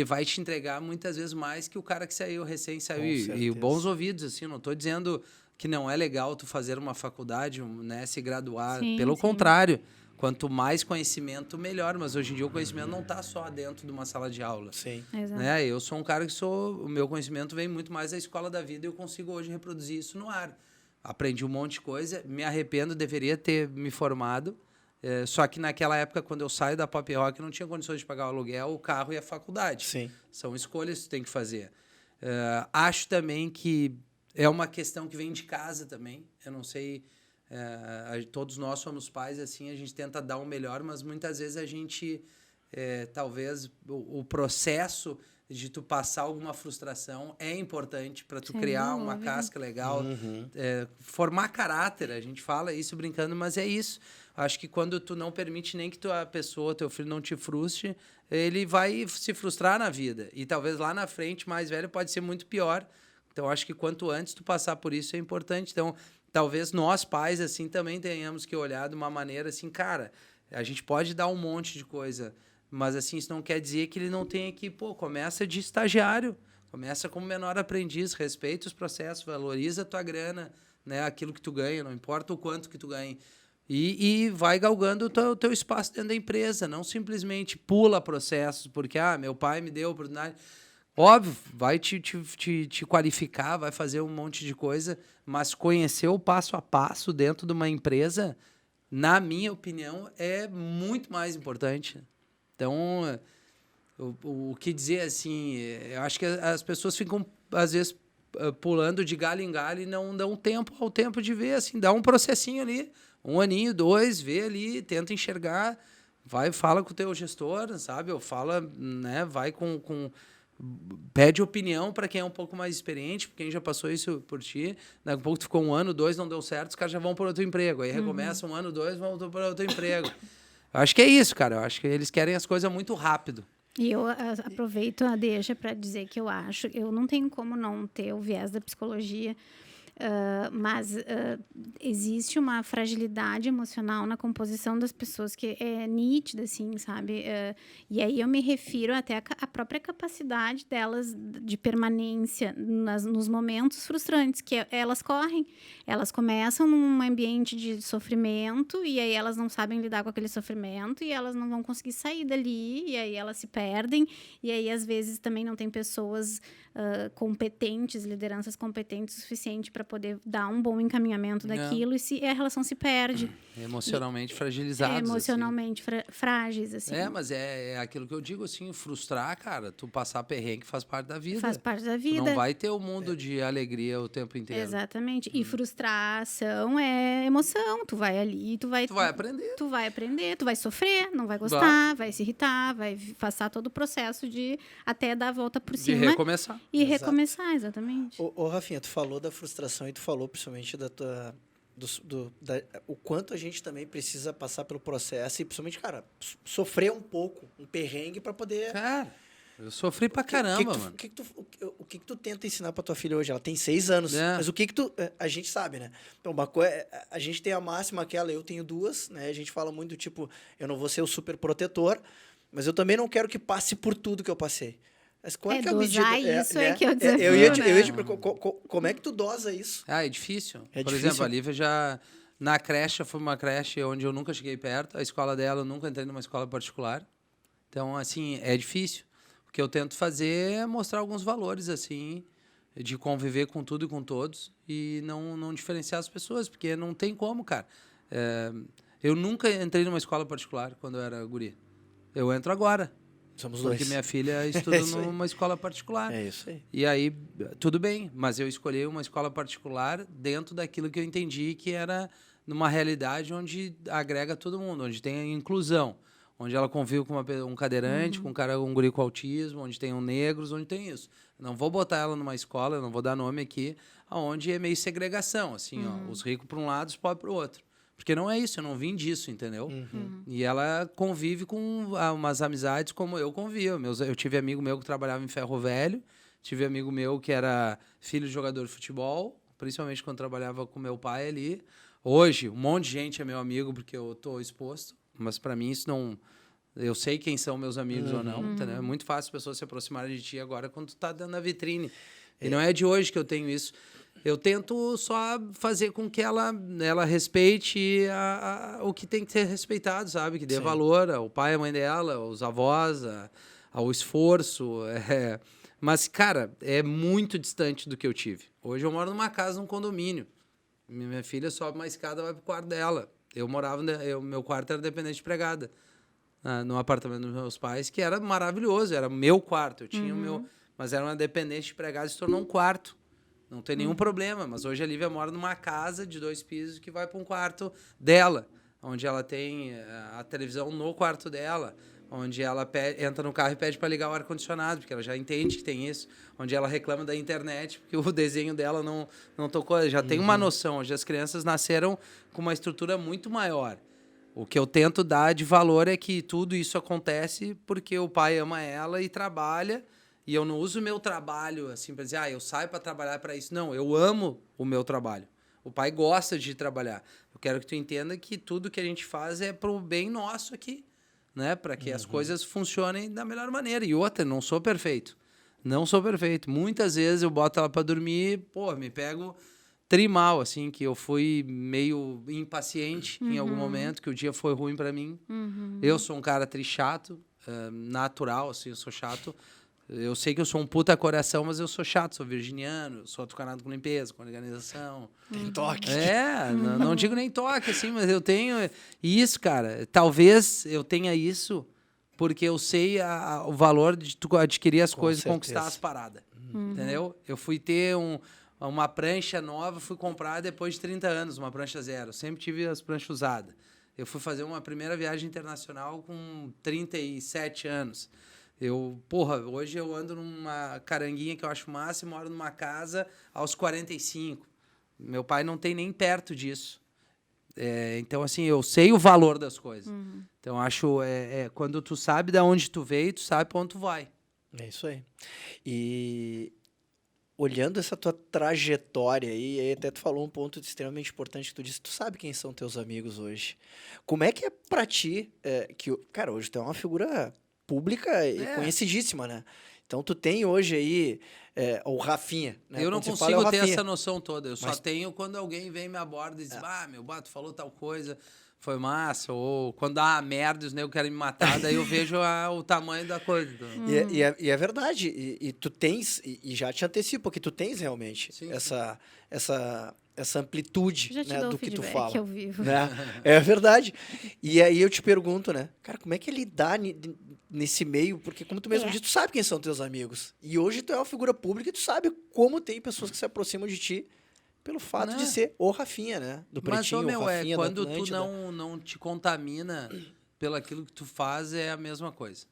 vai te entregar muitas vezes mais que o cara que recém saiu. E bons ouvidos, assim, não estou dizendo que não é legal tu fazer uma faculdade, né, se graduar. Pelo contrário, quanto mais conhecimento, melhor. Mas hoje em dia o conhecimento não está só dentro de uma sala de aula. Sim. Né? Eu sou um cara o meu conhecimento vem muito mais da escola da vida e eu consigo hoje reproduzir isso no ar. Aprendi um monte de coisa, me arrependo, deveria ter me formado. Só que naquela época, quando eu saio da Pop Rock, eu não tinha condições de pagar o aluguel, o carro e a faculdade. Sim. São escolhas que tu tem que fazer. Acho também que é uma questão que vem de casa também. Eu não sei, todos nós somos pais, assim, a gente tenta dar o melhor, mas muitas vezes a gente, talvez, o processo de tu passar alguma frustração é importante para tu criar uma casca legal, formar caráter. A gente fala isso brincando, mas é isso. Acho que quando tu não permite nem que teu filho não te frustre, ele vai se frustrar na vida. E talvez lá na frente, mais velho, pode ser muito pior. Então, acho que quanto antes tu passar por isso é importante. Então, talvez nós, pais, assim, também tenhamos que olhar de uma maneira assim, cara, a gente pode dar um monte de coisa, mas assim, isso não quer dizer que ele não tenha que, começa de estagiário, começa como menor aprendiz, respeita os processos, valoriza a tua grana, né, aquilo que tu ganha, não importa o quanto que tu ganha. E vai galgando o teu espaço dentro da empresa, não simplesmente pula processos, porque, meu pai me deu a oportunidade. Óbvio, vai te qualificar, vai fazer um monte de coisa, mas conhecer o passo a passo dentro de uma empresa, na minha opinião, é muito mais importante. Então, o que dizer, assim, eu acho que as pessoas ficam, às vezes, pulando de galho em galho e não dão tempo ao tempo de ver, assim, dá um processinho ali, 1 aninho, 2, vê ali, tenta enxergar, fala com o teu gestor, sabe? Ou fala, né, vai pede opinião para quem é um pouco mais experiente, quem já passou isso por ti. Daqui a pouco tu ficou 1 ano, 2, não deu certo, os caras já vão para outro emprego. Aí recomeça 1 ano, 2, vão para outro emprego. Eu acho que é isso, cara. Eu acho que eles querem as coisas muito rápido. E eu aproveito a deixa para dizer que eu não tenho como não ter o viés da psicologia. Mas existe uma fragilidade emocional na composição das pessoas que é nítida, assim, sabe? E aí eu me refiro até à própria capacidade delas de permanência nos momentos frustrantes, que elas correm. Elas começam num ambiente de sofrimento e aí elas não sabem lidar com aquele sofrimento e elas não vão conseguir sair dali e aí elas se perdem e aí às vezes também não tem pessoas competentes, lideranças competentes o suficiente para poder dar um bom encaminhamento daquilo e a relação se perde. Emocionalmente fragilizados. Emocionalmente frágeis, assim. Mas é aquilo que eu digo, assim, frustrar, cara, tu passar perrengue faz parte da vida. Faz parte da Tu vida. não vai ter um mundo de alegria o tempo inteiro. Exatamente. E frustração é emoção. Tu vai ali, tu vai aprender. Tu vai aprender, tu vai sofrer, não vai gostar, vai se irritar, vai passar todo o processo de até dar a volta por cima. De recomeçar. E recomeçar, exatamente. Ô, Rafinha, tu falou da frustração e tu falou principalmente o quanto a gente também precisa passar pelo processo e principalmente, cara, sofrer um pouco, um perrengue para poder... Cara, eu sofri pra caramba, mano. O que tu tenta ensinar pra tua filha hoje? Ela tem 6 anos, mas o que tu... A gente sabe, né? Então, uma coisa, a gente tem a máxima aquela, eu tenho 2, né? A gente fala muito do tipo, eu não vou ser o super protetor, mas eu também não quero que passe por tudo que eu passei. Mas qual é que é a medida? Isso é que eu desafio, eu ia te como é que tu dosa isso? É difícil. É Por difícil. exemplo, a Lívia já... Na creche, foi uma creche onde eu nunca cheguei perto. A escola dela, eu nunca entrei numa escola particular. Então, assim, é difícil. O que eu tento fazer é mostrar alguns valores, assim, de conviver com tudo e com todos e não diferenciar as pessoas, porque não tem como, cara. Eu nunca entrei numa escola particular quando eu era guri. Eu entro agora. Somos porque dois. Minha filha estuda numa escola particular. É isso aí. E aí, tudo bem, mas eu escolhi uma escola particular dentro daquilo que eu entendi que era numa realidade onde agrega todo mundo, onde tem a inclusão, onde ela convive com um cadeirante, com um guri com autismo, onde tem negros, onde tem isso. Não vou botar ela numa escola, eu não vou dar nome aqui, onde é meio segregação, assim, ó, os ricos para um lado, os pobres para o outro. Porque não é isso, eu não vim disso, entendeu? E ela convive com umas amizades como eu convivia. Eu tive amigo meu que trabalhava em ferro velho, tive amigo meu que era filho de jogador de futebol, principalmente quando trabalhava com meu pai ali. Hoje, um monte de gente é meu amigo porque eu estou exposto, mas para mim isso não... Eu sei quem são meus amigos ou não, entendeu? É muito fácil as pessoas se aproximarem de ti agora quando tu tá dando na vitrine. E não é de hoje que eu tenho isso. Eu tento só fazer com que ela respeite o que tem que ser respeitado, sabe? Que dê valor ao pai, à mãe dela, aos avós, ao esforço. Mas, cara, é muito distante do que eu tive. Hoje eu moro numa casa, num condomínio. Minha filha sobe uma escada e vai pro quarto dela. Meu quarto era dependente de empregada. No apartamento dos meus pais, que era maravilhoso. Era meu quarto. Eu tinha o meu... Mas era uma dependente de empregada e se tornou um quarto. Não tem nenhum problema, mas hoje a Lívia mora numa casa de 2 pisos que vai para um quarto dela, onde ela tem a televisão no quarto dela, onde ela entra no carro e pede para ligar o ar-condicionado, porque ela já entende que tem isso, onde ela reclama da internet, porque o desenho dela não tocou, ela já tem uma noção, hoje as crianças nasceram com uma estrutura muito maior. O que eu tento dar de valor é que tudo isso acontece porque o pai ama ela e trabalha. E eu não uso o meu trabalho assim para dizer, eu saio para trabalhar para isso. Não, eu amo o meu trabalho. O pai gosta de trabalhar. Eu quero que tu entenda que tudo que a gente faz é pro bem nosso aqui, né? Para que as coisas funcionem da melhor maneira. E outra, não sou perfeito. Não sou perfeito. Muitas vezes eu boto ela para dormir, me pego trimal, assim, que eu fui meio impaciente em algum momento, que o dia foi ruim para mim. Eu sou um cara trichato, natural, assim, eu sou chato. Eu sei que eu sou um puta coração, mas eu sou chato, sou virginiano, sou atucanado com limpeza, com organização. Tem toque. Não digo nem toque, assim, mas eu tenho isso, cara. Talvez eu tenha isso porque eu sei o valor de tu adquirir as coisas, conquistar as paradas. Entendeu? Eu fui ter uma prancha nova, fui comprar depois de 30 anos, uma prancha zero. Sempre tive as pranchas usadas. Eu fui fazer uma primeira viagem internacional com 37 anos. Hoje eu ando numa caranguinha que eu acho massa e moro numa casa aos 45. Meu pai não tem nem perto disso. Então, assim, eu sei o valor das coisas. Então, acho quando tu sabe de onde tu veio, tu sabe pra onde tu vai. É isso aí. E olhando essa tua trajetória aí, aí até tu falou um ponto extremamente importante que tu disse, tu sabe quem são teus amigos hoje. Como é que é pra ti, cara, hoje tu é uma figura pública e É. conhecidíssima, né? Então tu tem hoje aí o Rafinha, né? Eu não Quando se fala, é o consigo ter Rafinha. essa noção toda. Eu só Mas- tenho quando alguém vem me aborda e diz, meu bato falou tal coisa, foi massa. Ou quando dá merda, os negros querem me matar, daí eu vejo o tamanho da coisa. Então, E é verdade, e tu tens, e já te antecipo que tu tens realmente Sim, essa amplitude, Já te né, dou do o que tu feedback fala. ao vivo. Né? É verdade. E aí eu te pergunto, né? Cara, como é que ele dá nesse meio? Porque como tu mesmo disse, tu sabe quem são teus amigos. E hoje tu é uma figura pública e tu sabe como tem pessoas que se aproximam de ti pelo fato Né? de ser o Rafinha, né? Do Mas, Pretinho, o meu, Rafinha da quando tu Atlântida. não te contamina pelo aquilo que tu faz, é a mesma coisa.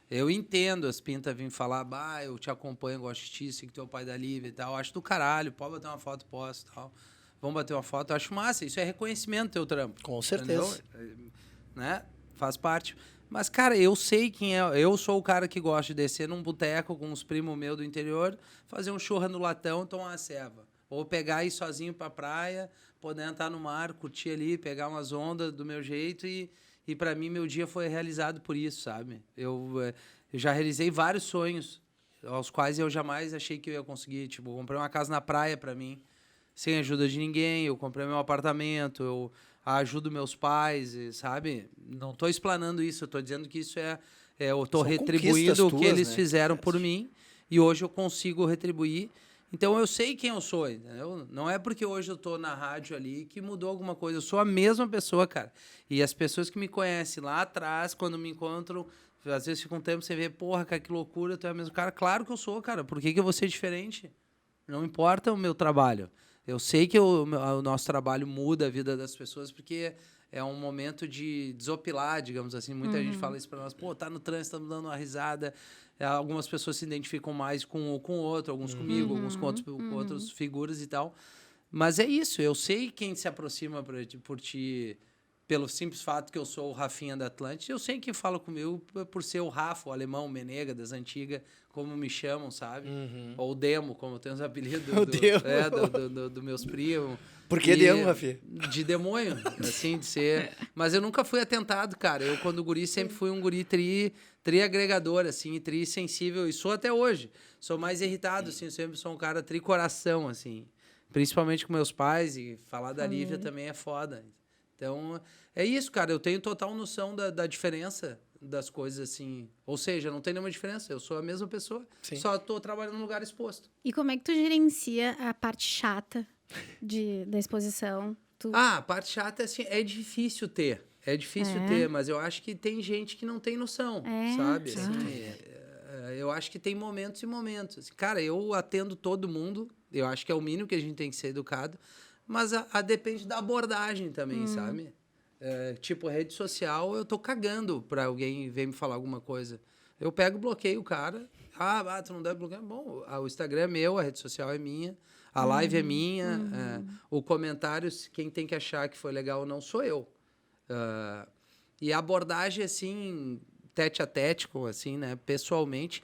Eu entendo as pintas virem falar, eu te acompanho, gosto de ti, sei que tu é o pai da Lívia e tal. Acho do caralho, pode bater uma foto, posto e tal. Vamos bater uma foto, eu acho massa. Isso é reconhecimento do teu trampo. Com certeza. Entendeu? Né? Faz parte. Mas, cara, eu sei quem é. Eu sou o cara que gosta de descer num boteco com uns primos meus do interior, fazer um churra no latão e tomar uma ceva. Ou pegar e ir sozinho pra praia, poder entrar no mar, curtir ali, pegar umas ondas do meu jeito e para mim, meu dia foi realizado por isso, sabe? Eu já realizei vários sonhos aos quais eu jamais achei que eu ia conseguir. Tipo, comprei uma casa na praia para mim, sem ajuda de ninguém. Eu comprei meu apartamento, eu ajudo meus pais, sabe? Não estou explanando isso, eu estou dizendo que isso eu estou São retribuindo o conquistas que eles tuas, né? fizeram por mim e hoje eu consigo retribuir. Então eu sei quem eu sou, entendeu? Não é porque hoje eu tô na rádio ali que mudou alguma coisa. Eu sou a mesma pessoa, cara. E as pessoas que me conhecem lá atrás, quando me encontram, às vezes fica um tempo você vê, porra, cara, que loucura, tu é o mesmo cara. Claro que eu sou, cara. Por que eu vou ser diferente? Não importa o meu trabalho. Eu sei que o nosso trabalho muda a vida das pessoas porque é um momento de desopilar, digamos assim. Muita gente fala isso pra nós. Pô, tá no trânsito, estamos dando uma risada. Algumas pessoas se identificam mais com o outro, alguns comigo, alguns com outras figuras e tal. Mas é isso, eu sei quem se aproxima por ti pelo simples fato que eu sou o Rafinha da Atlântida. Eu sei quem fala comigo por ser o Rafa, o alemão, o Menega, das antigas, como me chamam, sabe? Ou o Demo, como tem os apelidos do meus primos. Por que Demo, Rafi? De demônio, assim, de ser... Mas eu nunca fui atentado, cara. Eu, quando guri, sempre fui um guri tri agregador, assim, tri sensível. E sou até hoje. Sou mais irritado, assim. Eu sempre sou um cara tri coração, assim. Principalmente com meus pais. E falar da Lívia também é foda. Então, é isso, cara. Eu tenho total noção da diferença das coisas, assim. Ou seja, não tem nenhuma diferença. Eu sou a mesma pessoa. Sim. Só tô trabalhando num lugar exposto. E como é que tu gerencia a parte chata da exposição? A parte chata, assim, é difícil ter. É difícil ter, mas eu acho que tem gente que não tem noção, sabe? Assim, eu acho que tem momentos e momentos. Assim, cara, eu atendo todo mundo. Eu acho que é o mínimo que a gente tem que ser educado. Mas depende da abordagem também, sabe? Tipo, rede social, eu tô cagando pra alguém vir me falar alguma coisa. Eu pego e bloqueio o cara. Tu não deve bloquear? Bom, o Instagram é meu, a rede social é minha, a live é minha, o comentário, quem tem que achar que foi legal ou não, sou eu. E a abordagem, assim, tete a tete, assim, né? Pessoalmente,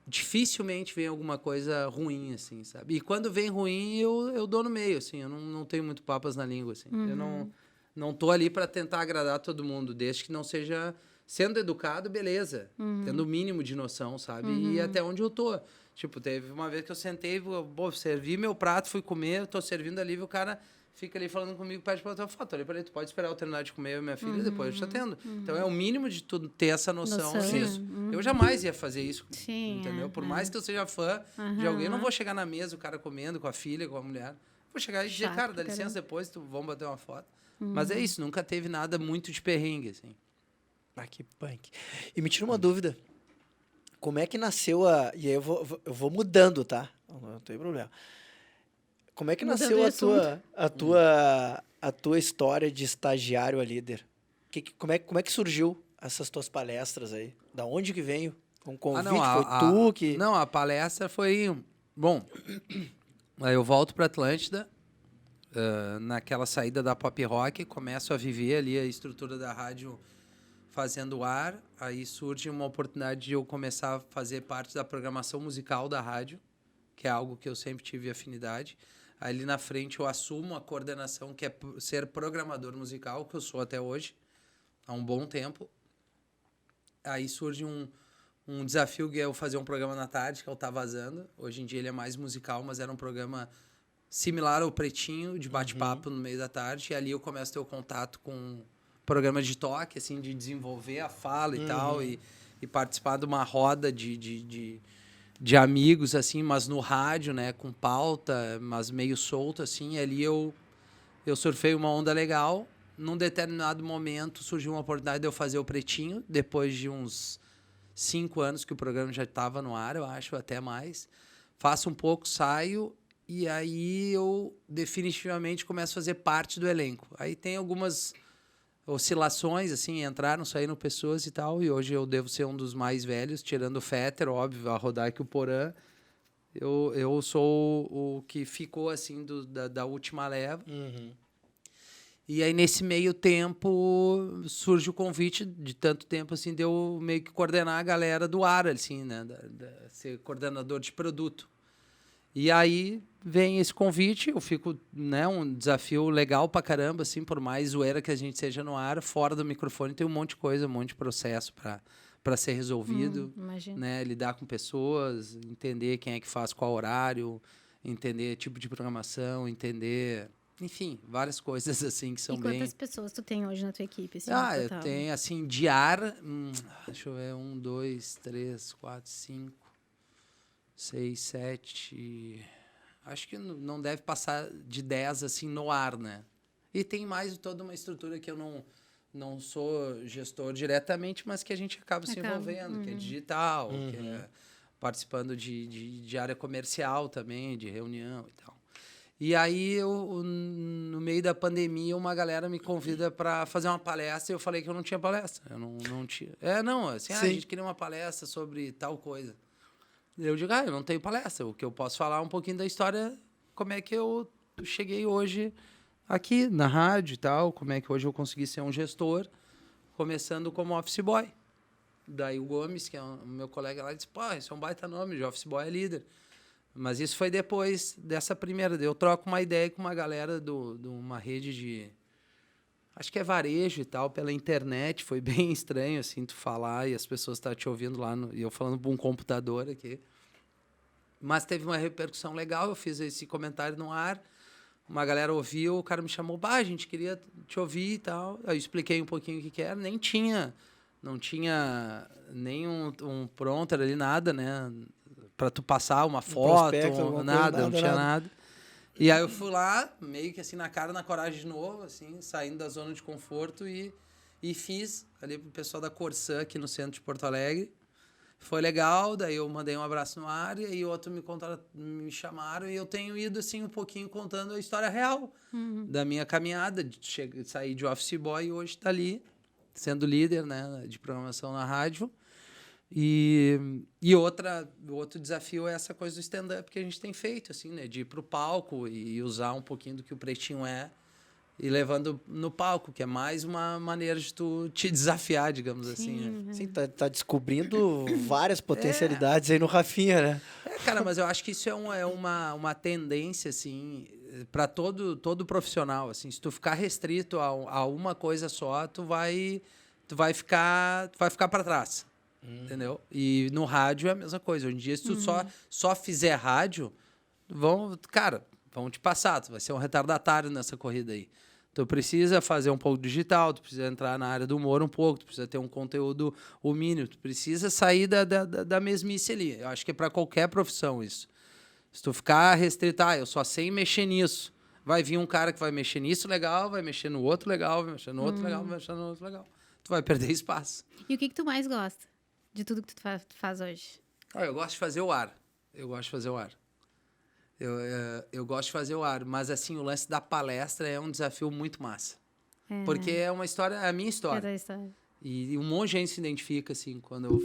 dificilmente vem alguma coisa ruim, assim, sabe? E quando vem ruim, eu dou no meio, assim. Eu não tenho muito papas na língua, assim. Eu não tô ali para tentar agradar todo mundo, desde que não seja... Sendo educado, beleza. Tendo o mínimo de noção, sabe? E até onde eu tô. Tipo, teve uma vez que eu sentei, servi meu prato, fui comer, tô servindo ali, e o cara fica ali falando comigo, pede pra eu ter uma foto. Eu falei, tu pode esperar eu terminar de comer, eu e minha filha, depois eu te atendo. Então, é o mínimo de tu ter essa noção disso. Eu jamais ia fazer isso, entendeu? Por mais que eu seja fã de alguém, eu não vou chegar na mesa, o cara comendo com a filha, com a mulher. Vou chegar e dizer, cara, dá licença, depois vamos bater uma foto. Mas é isso, nunca teve nada muito de perrengue, assim. Que punk. E me tira uma dúvida. Como é que nasceu E aí eu vou mudando, tá? Não tem problema. Como é que nasceu a tua história de estagiário a líder? Como é que surgiu essas tuas palestras aí? Da onde que veio? Um convite? Foi tu que... Não, a palestra foi... Bom, aí eu volto para Atlântida, naquela saída da Pop Rock, começo a viver ali a estrutura da rádio fazendo ar, aí surge uma oportunidade de eu começar a fazer parte da programação musical da rádio, que é algo que eu sempre tive afinidade. Ali na frente eu assumo a coordenação, que é ser programador musical, que eu sou até hoje, há um bom tempo. Aí surge um desafio que é eu fazer um programa na tarde, que é o Tá Vazando. Hoje em dia ele é mais musical, mas era um programa similar ao Pretinho, de bate-papo no meio da tarde. E ali eu começo a ter o contato com programa de toque, assim, de desenvolver a fala e tal, e participar de uma roda de amigos, assim, mas no rádio, né, com pauta, mas meio solto, assim. E ali eu surfei uma onda legal. Num determinado momento surgiu uma oportunidade de eu fazer o Pretinho, depois de uns 5 anos que o programa já estava no ar, eu acho, até mais. Faço um pouco, saio, e aí eu definitivamente começo a fazer parte do elenco. Aí tem algumas oscilações, assim, entraram, saíram pessoas e tal, e hoje eu devo ser um dos mais velhos, tirando o Fetter, óbvio, a Rodaica e o Porã. Eu sou o que ficou, assim, da última leva. E aí, nesse meio tempo, surge o convite de tanto tempo, assim, de eu meio que coordenar a galera do ar, assim, né? Ser coordenador de produto. E aí vem esse convite, eu fico, né, um desafio legal pra caramba, assim, por mais zoeira que a gente seja no ar, fora do microfone tem um monte de coisa, um monte de processo para ser resolvido, né? Lidar com pessoas, entender quem é que faz qual horário, entender tipo de programação, entender... Enfim, várias coisas assim que são bem... E quantas pessoas tu tem hoje na tua equipe? Assim, eu tenho, assim, de ar... deixa eu ver, 1, 2, 3, 4, 5, 6, 7... Acho que não deve passar de 10, assim, no ar, né? E tem mais toda uma estrutura que eu não sou gestor diretamente, mas que a gente acaba se envolvendo, que é digital, que é participando de área comercial também, de reunião e tal. E aí, no meio da pandemia, uma galera me convida para fazer uma palestra e eu falei que eu não tinha palestra. Eu não tinha. A gente queria uma palestra sobre tal coisa. Eu digo, eu não tenho palestra. O que eu posso falar é um pouquinho da história, como é que eu cheguei hoje aqui na rádio e tal, como é que hoje eu consegui ser um gestor, começando como office boy. Daí o Gomes, que é o meu colega lá, disse, isso é um baita nome, de office boy é líder. Mas isso foi depois dessa primeira. Eu troco uma ideia com uma galera de uma rede de... Acho que é varejo e tal, pela internet. Foi bem estranho, assim, tu falar e as pessoas estarem te ouvindo lá. E eu falando por um computador aqui. Mas teve uma repercussão legal. Eu fiz esse comentário no ar. Uma galera ouviu, o cara me chamou. A gente queria te ouvir e tal. Eu expliquei um pouquinho o que era. Não tinha nem um prompter ali, nada, né? Para tu passar uma foto, nada, não tinha nada. E aí eu fui lá, meio que assim, na cara, na coragem de novo, assim, saindo da zona de conforto e fiz ali pro pessoal da Corsã, aqui no centro de Porto Alegre. Foi legal, daí eu mandei um abraço no ar e aí outro me chamaram e eu tenho ido, assim, um pouquinho contando a história real da minha caminhada, de sair de office boy e hoje tá ali, sendo líder, né, de programação na rádio. E outro desafio é essa coisa do stand-up que a gente tem feito, assim, né? De ir pro palco e usar um pouquinho do que o Pretinho é e levando no palco, que é mais uma maneira de tu te desafiar, digamos assim, né? Sim, tá descobrindo várias potencialidades aí no Rafinha, né? Cara, mas eu acho que isso é uma tendência, assim, para todo profissional, assim. Se tu ficar restrito a uma coisa só, tu vai ficar para trás. Entendeu? E no rádio é a mesma coisa. Hoje em dia, se tu só fizer rádio, vão te passar. Tu vai ser um retardatário nessa corrida aí. Tu precisa fazer um pouco digital, tu precisa entrar na área do humor um pouco, tu precisa ter um conteúdo o mínimo, tu precisa sair da mesmice ali. Eu acho que é para qualquer profissão isso. Se tu ficar restrito, eu só sei mexer nisso, vai vir um cara que vai mexer nisso legal, vai mexer no outro legal, vai mexer no outro legal, vai mexer no outro legal. Tu vai perder espaço. E o que tu mais gosta de tudo que tu faz hoje? Eu gosto de fazer o ar. Eu gosto de fazer o ar. Mas, assim, o lance da palestra é um desafio muito massa. Porque é uma história, é a minha história. É da história. E um monte de gente se identifica, assim, quando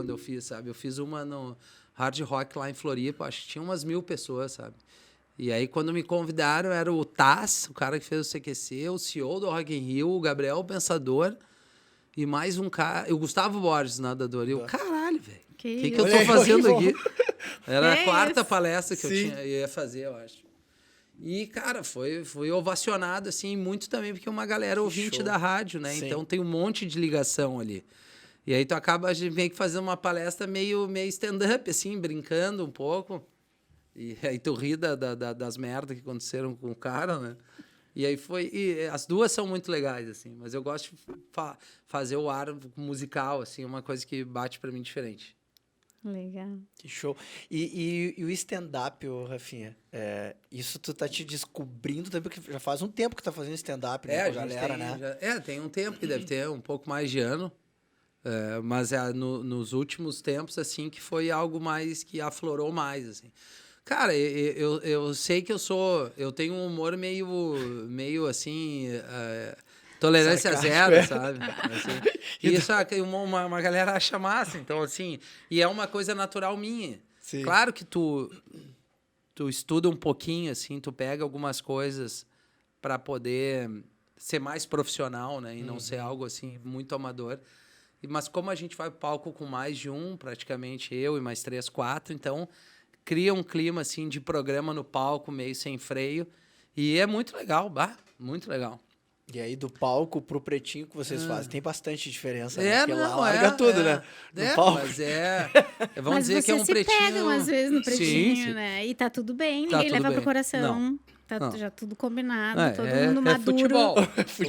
eu fiz, sabe? Eu fiz uma no Hard Rock lá em Floripa, acho que tinha umas 1.000 pessoas, sabe? E aí, quando me convidaram, era o Taz, o cara que fez o CQC, o CEO do Rock in Rio, o Gabriel o Pensador... E mais um cara... O Gustavo Borges, nadador. E eu, caralho, velho. O que eu tô fazendo aqui? Era a É quarta isso. palestra que Sim. eu ia fazer, eu acho. E, cara, fui ovacionado, assim, muito também, porque uma galera ouvinte show. da rádio, né? Sim. Então tem um monte de ligação ali. E aí tu acaba a gente meio que fazendo uma palestra meio stand-up, assim, brincando um pouco. E aí tu ri das merdas que aconteceram com o cara, né? E aí foi... E as duas são muito legais, assim. Mas eu gosto de fazer o ar musical, assim, uma coisa que bate pra mim diferente. Legal. Que show. E o stand-up, ô, Rafinha, isso tu tá te descobrindo também, porque já faz um tempo que tá fazendo stand-up, né, A com a gente galera, tem, né? tem um tempo que deve ter um pouco mais de ano. Mas nos últimos tempos, assim, que foi algo mais que aflorou mais, assim. Cara, eu sei que eu tenho um humor meio assim, tolerância Sarcástico, zero, sabe? Assim, e isso uma galera acha massa, então, assim, e é uma coisa natural minha. Sim. Claro que tu estuda um pouquinho, assim, tu pega algumas coisas para poder ser mais profissional, né? E não ser algo, assim, muito amador. Mas como a gente vai pro palco com mais de um, praticamente eu e mais 3, 4, então cria um clima assim de programa no palco, meio sem freio. E é muito legal, muito legal. E aí, do palco pro pretinho que vocês fazem, tem bastante diferença, né? Porque lá não, larga tudo, né? No palco. Mas vamos Mas dizer que é um vocês se pretinho... pegam às vezes no pretinho, Sim. né? E tá tudo bem, Tá ninguém tudo leva pro bem. coração. Tá Não. já tudo combinado, todo É mundo maduro. futebol.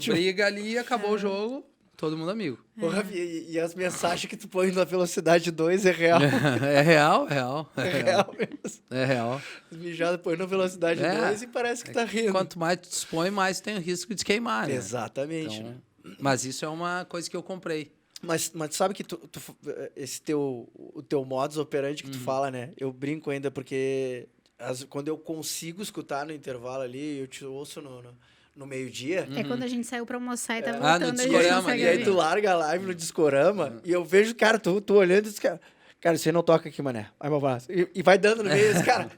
Tu briga ali, acabou o jogo, todo mundo amigo. Ô, Rafinha, e as mensagens que tu põe na velocidade 2 é real. É real. É real mesmo. É real. As mijadas põe na velocidade 2 e parece que tá rindo. Quanto mais tu dispõe, mais tem o risco de queimar, né? Exatamente, Então, né? mas isso é uma coisa que eu comprei. Mas sabe que o teu modus operandi que tu fala, né? Eu brinco ainda porque quando eu consigo escutar no intervalo ali, eu te ouço no meio-dia. É quando a gente saiu pra almoçar e tá no voltando, a gente Discorama consegue E aí ver. tu larga a live no Discorama e eu vejo, cara, tu olhando e diz, cara, você não toca aqui, mané. Aí meu braço. E vai dando no meio, cara.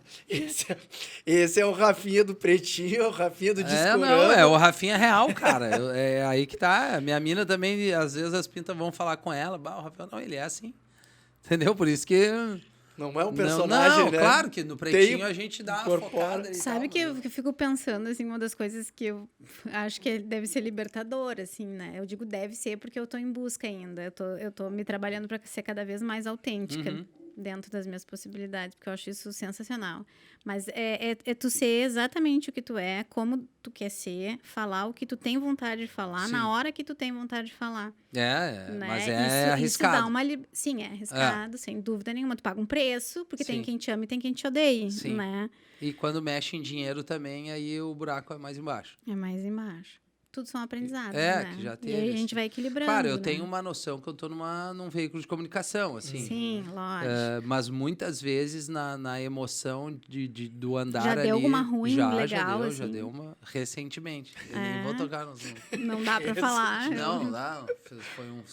Esse é o Rafinha do Pretinho, é o Rafinha do Discorama. É o Rafinha real, cara. É aí que tá. Minha mina também, às vezes as pintas vão falar com ela, o Rafinha, não, ele é assim. Entendeu? Por isso que... Não é um personagem, não, né? claro que no Pretinho a gente dá uma incorpora. focada. Sabe que eu fico pensando, assim, uma das coisas que eu acho que deve ser libertador, assim, né? Eu digo deve ser porque eu tô em busca ainda. Eu tô me trabalhando para ser cada vez mais autêntica dentro das minhas possibilidades, porque eu acho isso sensacional. Mas é tu ser exatamente o que tu é, como tu quer ser, falar o que tu tem vontade de falar, Sim. na hora que tu tem vontade de falar. Né? Isso Mas é arriscado. dá uma... Sim, é arriscado, sem dúvida nenhuma. Tu paga um preço, porque tem Sim. quem te ama e tem quem te odeie, Sim. né? E quando mexe em dinheiro também, aí o buraco é mais embaixo. É mais embaixo. Tudo são aprendizados, É, né? que já E teve, aí a gente assim. vai equilibrando, Claro, eu né? tenho uma noção que eu tô num veículo de comunicação, assim. Sim, lógico. Mas muitas vezes na emoção do andar Já ali... deu alguma ruim, legal, já assim? deu uma recentemente. Eu nem vou tocar nos... Não dá pra falar. Não dá.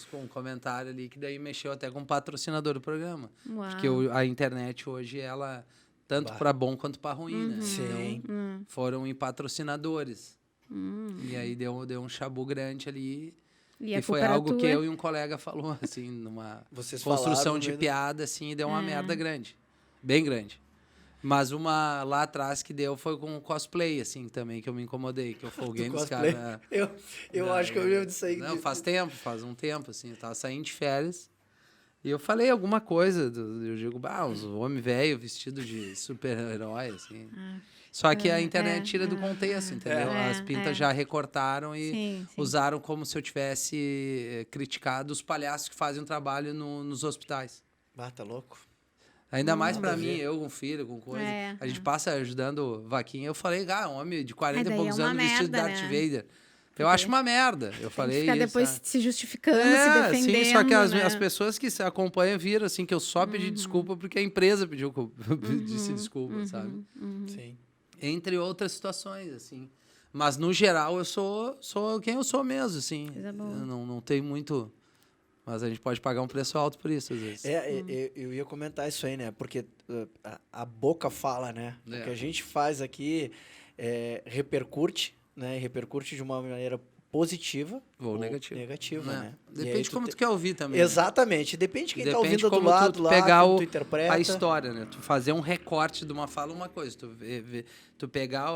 Foi um comentário ali que daí mexeu até com o patrocinador do programa. Uau. Porque a internet hoje, ela... Tanto para bom quanto para ruim, né? Sim. Então, foram em patrocinadores. E aí deu um chabu grande ali. E a foi culpa era algo que tua? eu e um colega falou, assim, numa Vocês construção falaram de no meio do- piada, assim, e deu uma merda grande. Bem grande. Mas uma lá atrás que deu foi com cosplay, assim, também, que eu me incomodei, que eu folguei nos cosplay. caras. Eu acho que eu lembro disso aí. Não, faz um tempo, assim, eu tava saindo de férias. E eu falei alguma coisa, eu digo, uns homem velho vestido de super-herói, assim. Só que a internet tira do contexto, entendeu? As pintas já recortaram e Sim. usaram como se eu tivesse criticado os palhaços que fazem um trabalho nos hospitais. Ah, tá louco? Ainda mais Nada pra a mim, ver. eu com filho, com coisa. É, A gente passa ajudando vaquinha. Eu falei, um homem de 40 e daí poucos é uma anos vestido de merda, Darth né? Vader. Eu acho uma merda. Eu falei Ficar isso. depois se justificando, se defendendo, sim, só que né? as pessoas que se acompanham viram, assim, que eu só pedi desculpa porque a empresa pediu que eu pedisse desculpa, sabe? Sim. Entre outras situações, assim. Mas, no geral, eu sou quem eu sou mesmo, assim. Coisa boa. Eu não tenho muito... Mas a gente pode pagar um preço alto por isso, às vezes. Eu ia comentar isso aí, né? Porque a boca fala, né? O que a gente faz aqui repercute, né? E repercute de uma maneira positiva Ou negativa. né? E aí Depende de como tu quer ouvir também. Exatamente. Depende de quem tá Depende ouvindo do como lado tu lá, pegar como tu interpreta. a história, né? Tu fazer um recorte de uma fala, uma coisa. Tu pegar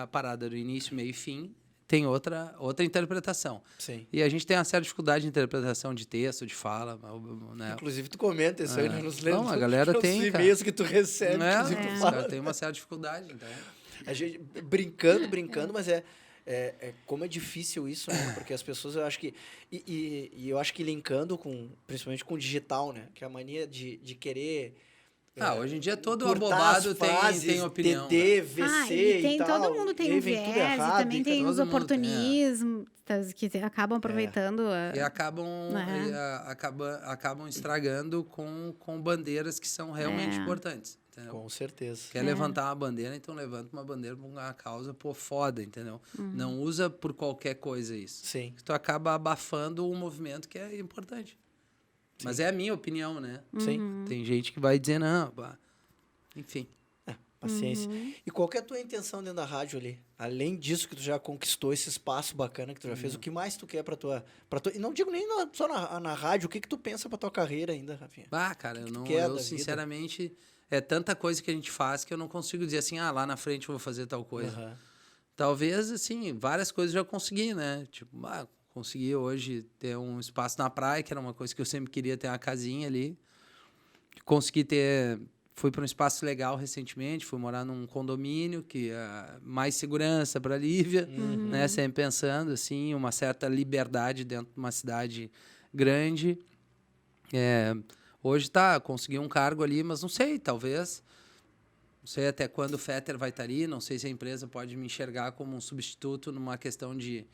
a parada do início, meio e fim, tem outra interpretação. Sim. E a gente tem uma certa dificuldade de interpretação de texto, de fala, né? Inclusive, tu comenta isso aí, né? Nos Não, a galera tem, os e-mails que tu recebe. Inclusive, tu Os fala. caras têm uma certa dificuldade, então... A gente, brincando, mas como é difícil isso, né? Porque as pessoas, eu acho que... E eu acho que linkando principalmente com o digital, né? Que é a mania de querer... hoje em dia todo curtar abobado as frases, tem opinião. TD, VC e tem, e tal. todo mundo tem e aí um vem tudo viés, errado, e também tem todo os mundo tem, oportunismos que acabam aproveitando. E acabam estragando com bandeiras que são realmente importantes. Entendeu? Com certeza. Quer levantar uma bandeira, então levanta uma bandeira por uma causa, foda, entendeu? Não usa por qualquer coisa isso. Sim. Tu acaba abafando um movimento que é importante. Sim. Mas é a minha opinião, né? Sim. Tem gente que vai dizer, não, enfim. Paciência. E qual que é a tua intenção dentro da rádio ali? Além disso que tu já conquistou esse espaço bacana que tu já fez, o que mais tu quer pra tua... E não digo nem só na rádio, o que tu pensa pra tua carreira ainda, Rafinha? Cara, eu sinceramente... É tanta coisa que a gente faz que eu não consigo dizer assim, lá na frente eu vou fazer tal coisa. Uhum. Talvez, assim, várias coisas eu já consegui, né? Tipo, consegui hoje ter um espaço na praia, que era uma coisa que eu sempre queria ter uma casinha ali. Consegui fui para um espaço legal recentemente, fui morar num condomínio, que é mais segurança para a Lívia, né? Sempre pensando, assim, uma certa liberdade dentro de uma cidade grande. Hoje consegui um cargo ali, mas não sei, talvez. Não sei até quando o Fetter vai estar ali, não sei se a empresa pode me enxergar como um substituto numa questão de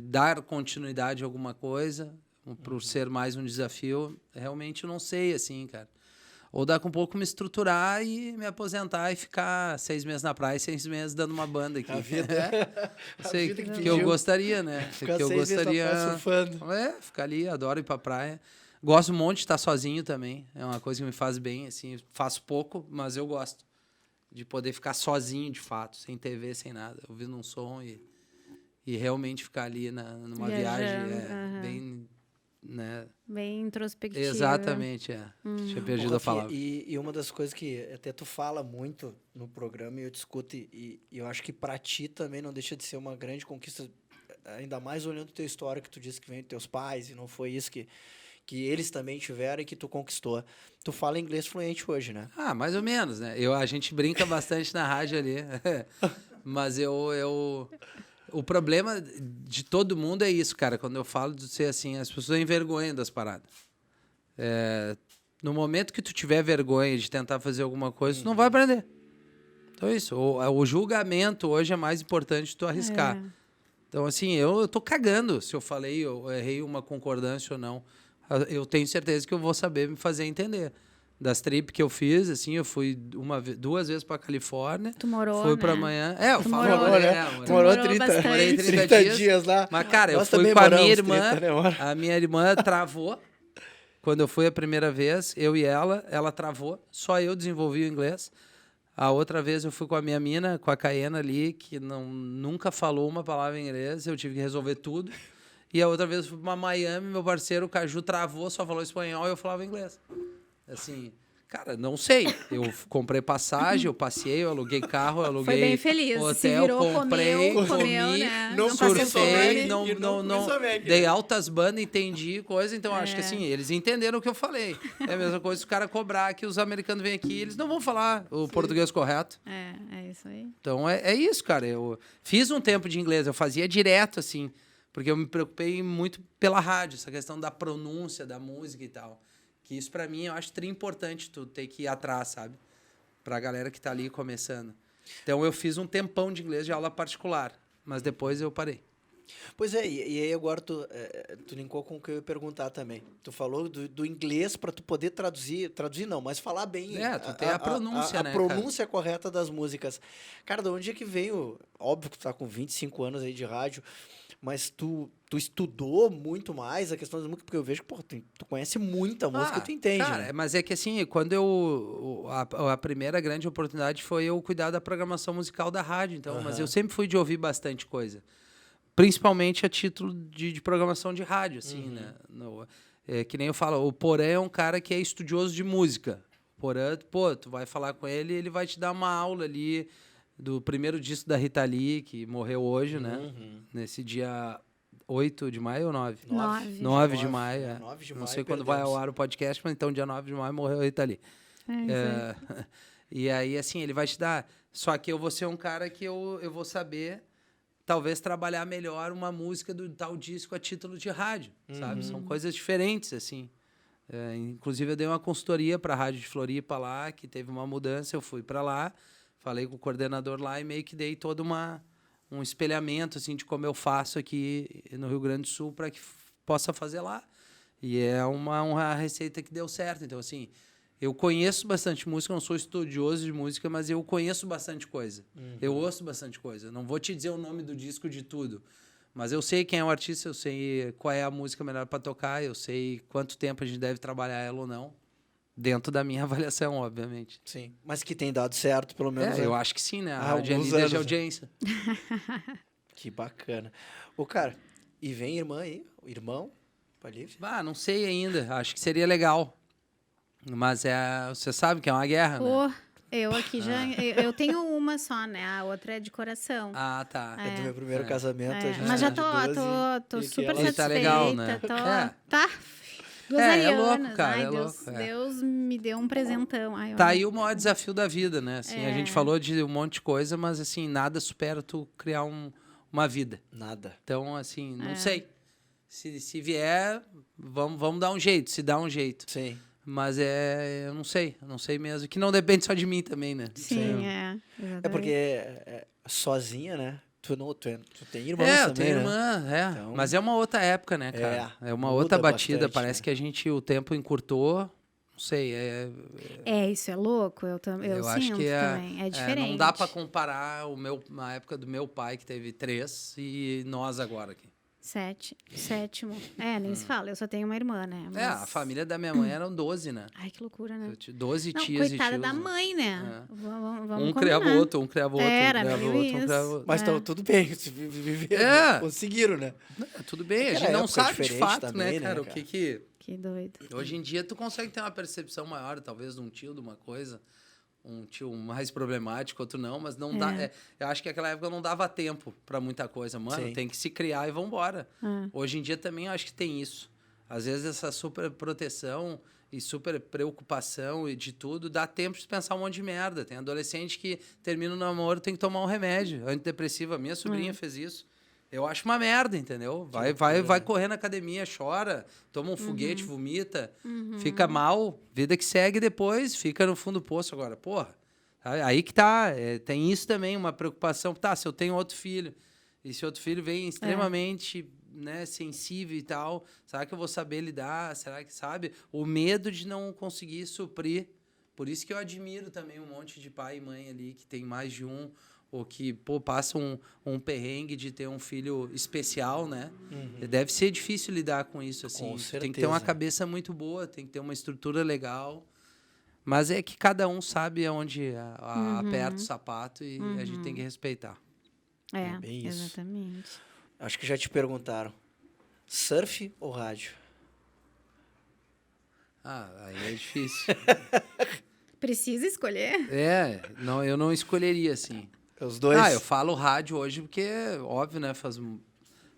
dar continuidade a alguma coisa, por ser mais um desafio. Realmente eu não sei, assim, cara. Ou dá com um pouco me estruturar e me aposentar e ficar 6 meses na praia e 6 meses dando uma banda aqui. A vida. Sei que eu gostaria, né? Ficar que eu 6 meses na gostaria praia surfando. Ficar ali, adoro ir pra praia. Gosto muito de estar sozinho também. É uma coisa que me faz bem, assim. Faço pouco, mas eu gosto de poder ficar sozinho, de fato, sem TV, sem nada, ouvindo um som e realmente ficar ali numa viagem bem, né? Bem introspectiva. Exatamente, Tinha perdido a palavra. E uma das coisas que até tu fala muito no programa e eu discuto, e eu acho que pra ti também não deixa de ser uma grande conquista, ainda mais olhando o teu histórico, que tu disse que vem dos teus pais e não foi isso que eles também tiveram e que tu conquistou. Tu fala inglês fluente hoje, né? Mais ou menos, né? A gente brinca bastante na rádio ali. Mas o problema de todo mundo é isso, cara. Quando eu falo de ser assim, as pessoas envergonham das paradas. No momento que tu tiver vergonha de tentar fazer alguma coisa, tu não vai aprender. Então é isso. O julgamento hoje é mais importante de tu arriscar. Então, assim, eu tô cagando se eu errei uma concordância ou não. Eu tenho certeza que eu vou saber me fazer entender. Das trips que eu fiz, assim, eu fui 2 vezes pra Califórnia. Tu morou, fui pra né? amanhã. Tu morou, né? Tu morou 30 dias lá. Mas, cara, Nós eu fui também com a minha moramos irmã. 30, né? A minha irmã travou. Quando eu fui a primeira vez, eu e ela travou. Só eu desenvolvi o inglês. A outra vez eu fui com a minha mina, com a Caena ali, que nunca falou uma palavra em inglês. Eu tive que resolver tudo. E a outra vez eu fui pra Miami, meu parceiro, o Caju, travou, só falou espanhol e eu falava inglês. Assim, cara, não sei. Eu comprei passagem, eu passei, eu aluguei carro, eu aluguei Foi bem feliz. hotel, Se virou, comprei, comeu, né? Não surfei, não dei altas bandas, entendi coisa. Então, acho que assim, eles entenderam o que eu falei. É a mesma coisa se o cara cobrar que os americanos vêm aqui, eles não vão falar o português correto. É isso aí. Então, é isso, cara. Eu fiz um tempo de inglês, eu fazia direto, assim, porque eu me preocupei muito pela rádio, essa questão da pronúncia da música e tal. Que isso, pra mim, eu acho importante tu ter que ir atrás, sabe? Pra galera que tá ali começando. Então, eu fiz um tempão de inglês de aula particular, mas depois eu parei. Pois é, e aí agora tu linkou com o que eu ia perguntar também. Tu falou do inglês para tu poder traduzir não, mas falar bem tu tem a pronúncia, a né, pronúncia correta das músicas. Cara, de onde é que veio? Óbvio que tu tá com 25 anos aí de rádio, mas tu estudou muito mais a questão das músicas, porque eu vejo que tu conhece muita música e tu entende, cara, né? Mas é que assim, quando a primeira grande oportunidade foi eu cuidar da programação musical da rádio, então, mas eu sempre fui de ouvir bastante coisa. principalmente a título de programação de rádio, assim, né? Que nem eu falo, o Porã é um cara que é estudioso de música. Porã, pô, tu vai falar com ele, ele vai te dar uma aula ali do primeiro disco da Rita Lee, que morreu hoje, né? Nesse dia 8 de maio ou 9? 9 de maio, é. 9 de Não maio, sei quando vai ao ar o podcast, mas então dia 9 de maio morreu a Rita Lee. E aí, assim, ele vai te dar... Só que eu vou ser um cara que eu vou saber, talvez, trabalhar melhor uma música do tal disco a título de rádio, sabe? São coisas diferentes, assim. Inclusive, eu dei uma consultoria para a Rádio de Floripa lá, que teve uma mudança, eu fui para lá, falei com o coordenador lá e meio que dei todo um espelhamento, assim, de como eu faço aqui no Rio Grande do Sul para que possa fazer lá. E é uma receita que deu certo. Então, assim, eu conheço bastante música, não sou estudioso de música, mas eu conheço bastante coisa. Eu ouço bastante coisa. Não vou te dizer o nome do disco de tudo, mas eu sei quem é o artista, eu sei qual é a música melhor para tocar, eu sei quanto tempo a gente deve trabalhar ela ou não, dentro da minha avaliação, obviamente. Sim, mas que tem dado certo, pelo menos. Eu acho que sim, né? A Há rádio é alguns líder de anos, né? audiência. Que bacana. Ô, cara, e vem irmã aí? O irmão? Pra Lívia? Não sei ainda. Acho que seria legal. Mas você sabe que é uma guerra, né? Eu aqui já... Eu tenho uma só, né? A outra é de coração. Ah, tá. É do meu primeiro casamento. A gente Mas já tem de 12, tô e que super ela- satisfeita. tá legal, né? Tá. Duas É arianas. louco, cara, Ai, é Deus, louco, é. Deus me deu um presentão. Ai, Tá olha. aí o maior desafio da vida, né? Assim, a gente falou de um monte de coisa, mas assim, nada supera tu criar uma vida. Nada. Então, assim, não sei. Se vier, vamos dar um jeito, se dá um jeito. Sim. Mas eu não sei mesmo. Que não depende só de mim também, né? Sim, É porque sozinha, né? Tu tem irmãos Eu também, tenho né? irmã, Então- Mas é uma outra época, né, cara? É uma muda outra batida. bastante, Parece né? que a gente, o tempo encurtou. Não sei, isso é louco. Eu acho sinto que também. É diferente. não dá pra comparar a época do meu pai, que teve 3, e nós agora aqui. Sétimo. Nem se fala. Eu só tenho uma irmã, né? A família da minha mãe eram 12, né? Ai, que loucura, né? 12 Não, tias coitada e tios. da mãe, né? Vamos Um criava combinar. outro, um criava outro, Era um criava meio outro, um isso. criava outro. Mas tudo bem, se viveram, conseguiram, né? Tudo bem, a Era gente não época sabe de diferente fato, também, né, né, cara? cara? O que... Que doido. Hoje em dia tu consegue ter uma percepção maior, talvez, de um tio, de uma coisa, um tio mais problemático, outro não, mas não dá. Eu acho que naquela época não dava tempo para muita coisa. Mano, Sim. tem que se criar e vambora. Hoje em dia também eu acho que tem isso. Às vezes essa super proteção e super preocupação e de tudo, dá tempo de pensar um monte de merda. Tem adolescente que termina o namoro, tem que tomar um remédio antidepressivo. A minha sobrinha fez isso. Eu acho uma merda, entendeu? Vai correr na academia, chora, toma um foguete, vomita, fica mal, vida que segue depois, fica no fundo do poço agora. Porra, aí que tá. Tem isso também, uma preocupação. Tá, se eu tenho outro filho, e se outro filho vem extremamente sensível e tal, será que eu vou saber lidar? Será que, sabe? O medo de não conseguir suprir. Por isso que eu admiro também um monte de pai e mãe ali que tem mais de um, ou que, passa um perrengue de ter um filho especial, né? Deve ser difícil lidar com isso, assim. Com certeza. Tem que ter uma cabeça muito boa, tem que ter uma estrutura legal. Mas é que cada um sabe aonde aperta o sapato e a gente tem que respeitar. É bem isso. Exatamente. Acho que já te perguntaram. Surf ou rádio? Aí é difícil. Precisa escolher? Não, eu não escolheria, assim. Os dois? Eu falo rádio hoje porque, óbvio, né?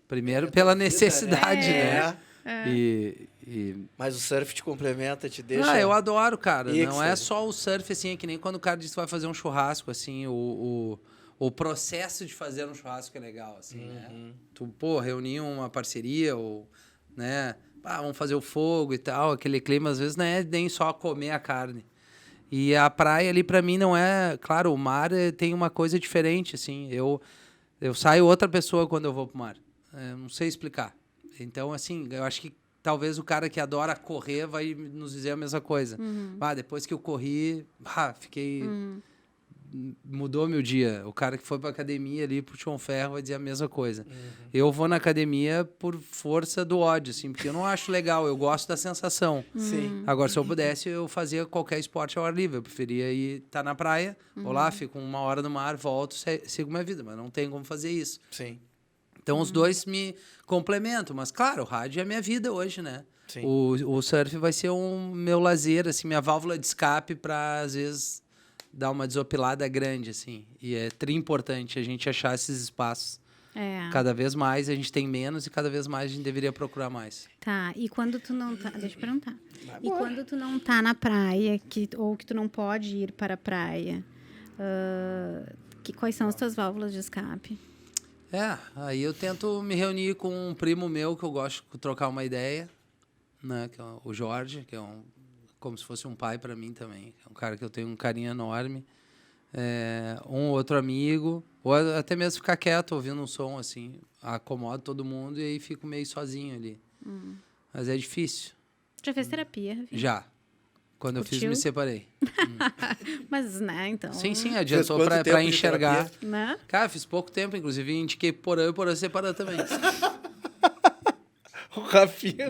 Primeiro pela necessidade, né? Mas o surf te complementa, te deixa... eu adoro, cara. Não é Êxtase. só o surf, assim, é que nem quando o cara diz que vai fazer um churrasco, assim, o processo de fazer um churrasco é legal, assim, né? Tu, reunir uma parceria, ou, né? Vamos fazer o fogo e tal, aquele clima, às vezes, não é nem só comer a carne. E a praia ali, pra mim, não é... Claro, o mar tem uma coisa diferente, assim. Eu saio outra pessoa quando eu vou pro mar. Não sei explicar. Então, assim, eu acho que talvez o cara que adora correr vai nos dizer a mesma coisa. Depois que eu corri, fiquei... Mudou meu dia. O cara que foi pra academia ali, puxou um ferro, vai dizer a mesma coisa. Eu vou na academia por força do ódio, assim, porque eu não acho legal, eu gosto da sensação. Sim. Agora, se eu pudesse, eu fazia qualquer esporte ao ar livre. Eu preferia estar na praia, vou lá, fico 1 hora no mar, volto, sigo minha vida, mas não tem como fazer isso. Sim. Então, os dois me complementam. Mas, claro, o rádio é a minha vida hoje, né? Sim. O surf vai ser meu lazer, assim, minha válvula de escape para, às vezes, dar uma desopilada grande, assim. E é importante a gente achar esses espaços. Cada vez mais a gente tem menos e cada vez mais a gente deveria procurar mais. Tá, e quando tu não tá... Deixa eu perguntar. E quando tu não tá na praia, ou que tu não pode ir para a praia, quais são as tuas válvulas de escape? Aí eu tento me reunir com um primo meu que eu gosto de trocar uma ideia, né? Que é o Jorge, que é como se fosse um pai para mim também. É um cara que eu tenho um carinho enorme. Um outro amigo, ou até mesmo ficar quieto ouvindo um som assim, acomodo todo mundo e aí fico meio sozinho ali. Mas é difícil. Já fez terapia, Rafinha? Já. Quando eu fiz, me separei. Mas, né, então... Sim, adiantou pra enxergar. Né? Cara, fiz pouco tempo, inclusive, indiquei Porã e o Porã se separou também. O Rafinha.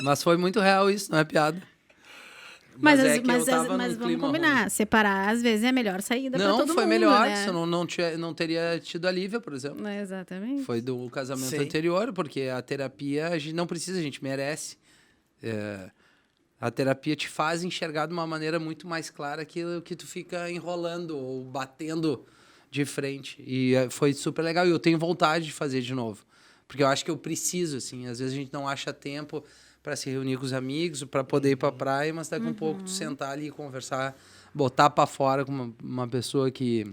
Mas foi muito real isso, não é piada. Mas Mas vamos combinar, ruim. Separar às vezes é a melhor saída para todo mundo. Não, foi melhor, né? se eu não teria tido a Lívia, por exemplo. Exatamente. Foi do casamento anterior, porque a terapia a gente não precisa, a gente merece. A terapia te faz enxergar de uma maneira muito mais clara aquilo que tu fica enrolando ou batendo de frente. E foi super legal. E eu tenho vontade de fazer de novo. Porque eu acho que eu preciso, assim. Às vezes a gente não acha tempo para se reunir com os amigos, para poder ir para a praia, mas daqui a um pouco tu sentar ali e conversar, botar para fora com uma pessoa que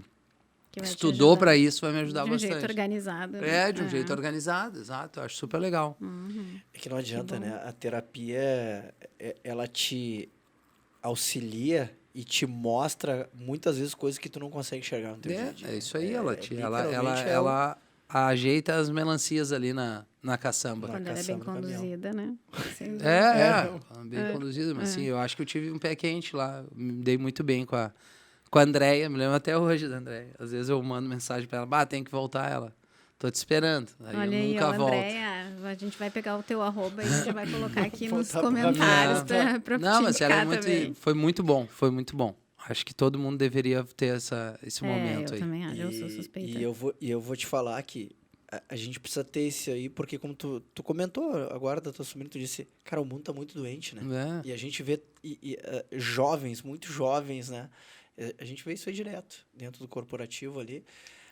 estudou para isso, vai me ajudar bastante. De um jeito organizado. De um jeito organizado, exato. Eu acho super legal. É que não adianta, né? A terapia, ela te auxilia e te mostra muitas vezes coisas que tu não consegue enxergar no teu dia a dia. É isso aí, ela ajeita as melancias ali na caçamba. Quando ela é bem conduzida, né? Bem conduzida, mas sim, eu acho que eu tive um pé quente lá, me dei muito bem com a Andréia, me lembro até hoje da Andréia. Às vezes eu mando mensagem pra ela, tem que voltar, ela. Tô te esperando. Aí olha eu nunca volto. Andréia, a gente vai pegar o teu arroba e a gente vai colocar aqui nos comentários pra não, mas ela foi muito bom. Acho que todo mundo deveria ter esse momento aí. Eu também acho, eu sou suspeita. E eu vou te falar que a gente precisa ter esse aí, porque como tu comentou agora da tua sobrinha, tu disse, cara, o mundo tá muito doente, né? E a gente vê jovens, muito jovens, né? A gente vê isso aí direto, dentro do corporativo ali.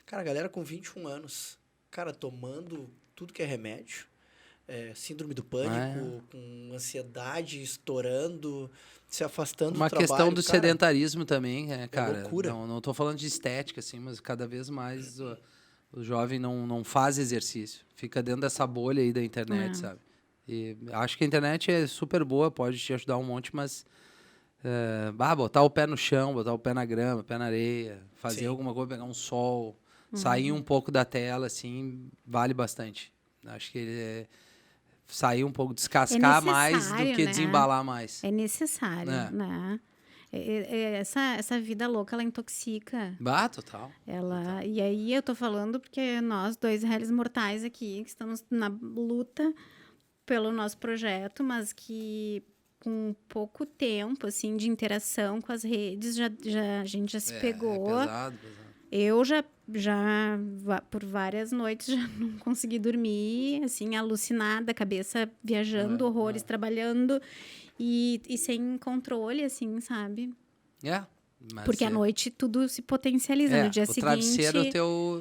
Cara, a galera com 21 anos, cara, tomando tudo que é remédio, síndrome do pânico, com ansiedade estourando, se afastando do trabalho. Uma questão do sedentarismo também, cara. Loucura. Não tô falando de estética, assim, mas cada vez mais o jovem não faz exercício. Fica dentro dessa bolha aí da internet, sabe? E acho que a internet é super boa, pode te ajudar um monte, mas... botar o pé no chão, botar o pé na grama, pé na areia, fazer alguma coisa, pegar um sol, sair um pouco da tela, assim, vale bastante. Acho que sair um pouco, descascar mais do que desembalar mais. É necessário, né? Essa vida louca, ela intoxica. Total. E aí eu tô falando porque nós, dois réis mortais aqui, que estamos na luta pelo nosso projeto, mas que com pouco tempo, assim, de interação com as redes, a gente já se pegou. É pesado. Eu já por várias noites já não consegui dormir, assim, alucinada, cabeça viajando, horrores, trabalhando e sem controle, assim, sabe? Porque à noite tudo se potencializa. No dia seguinte... O travesseiro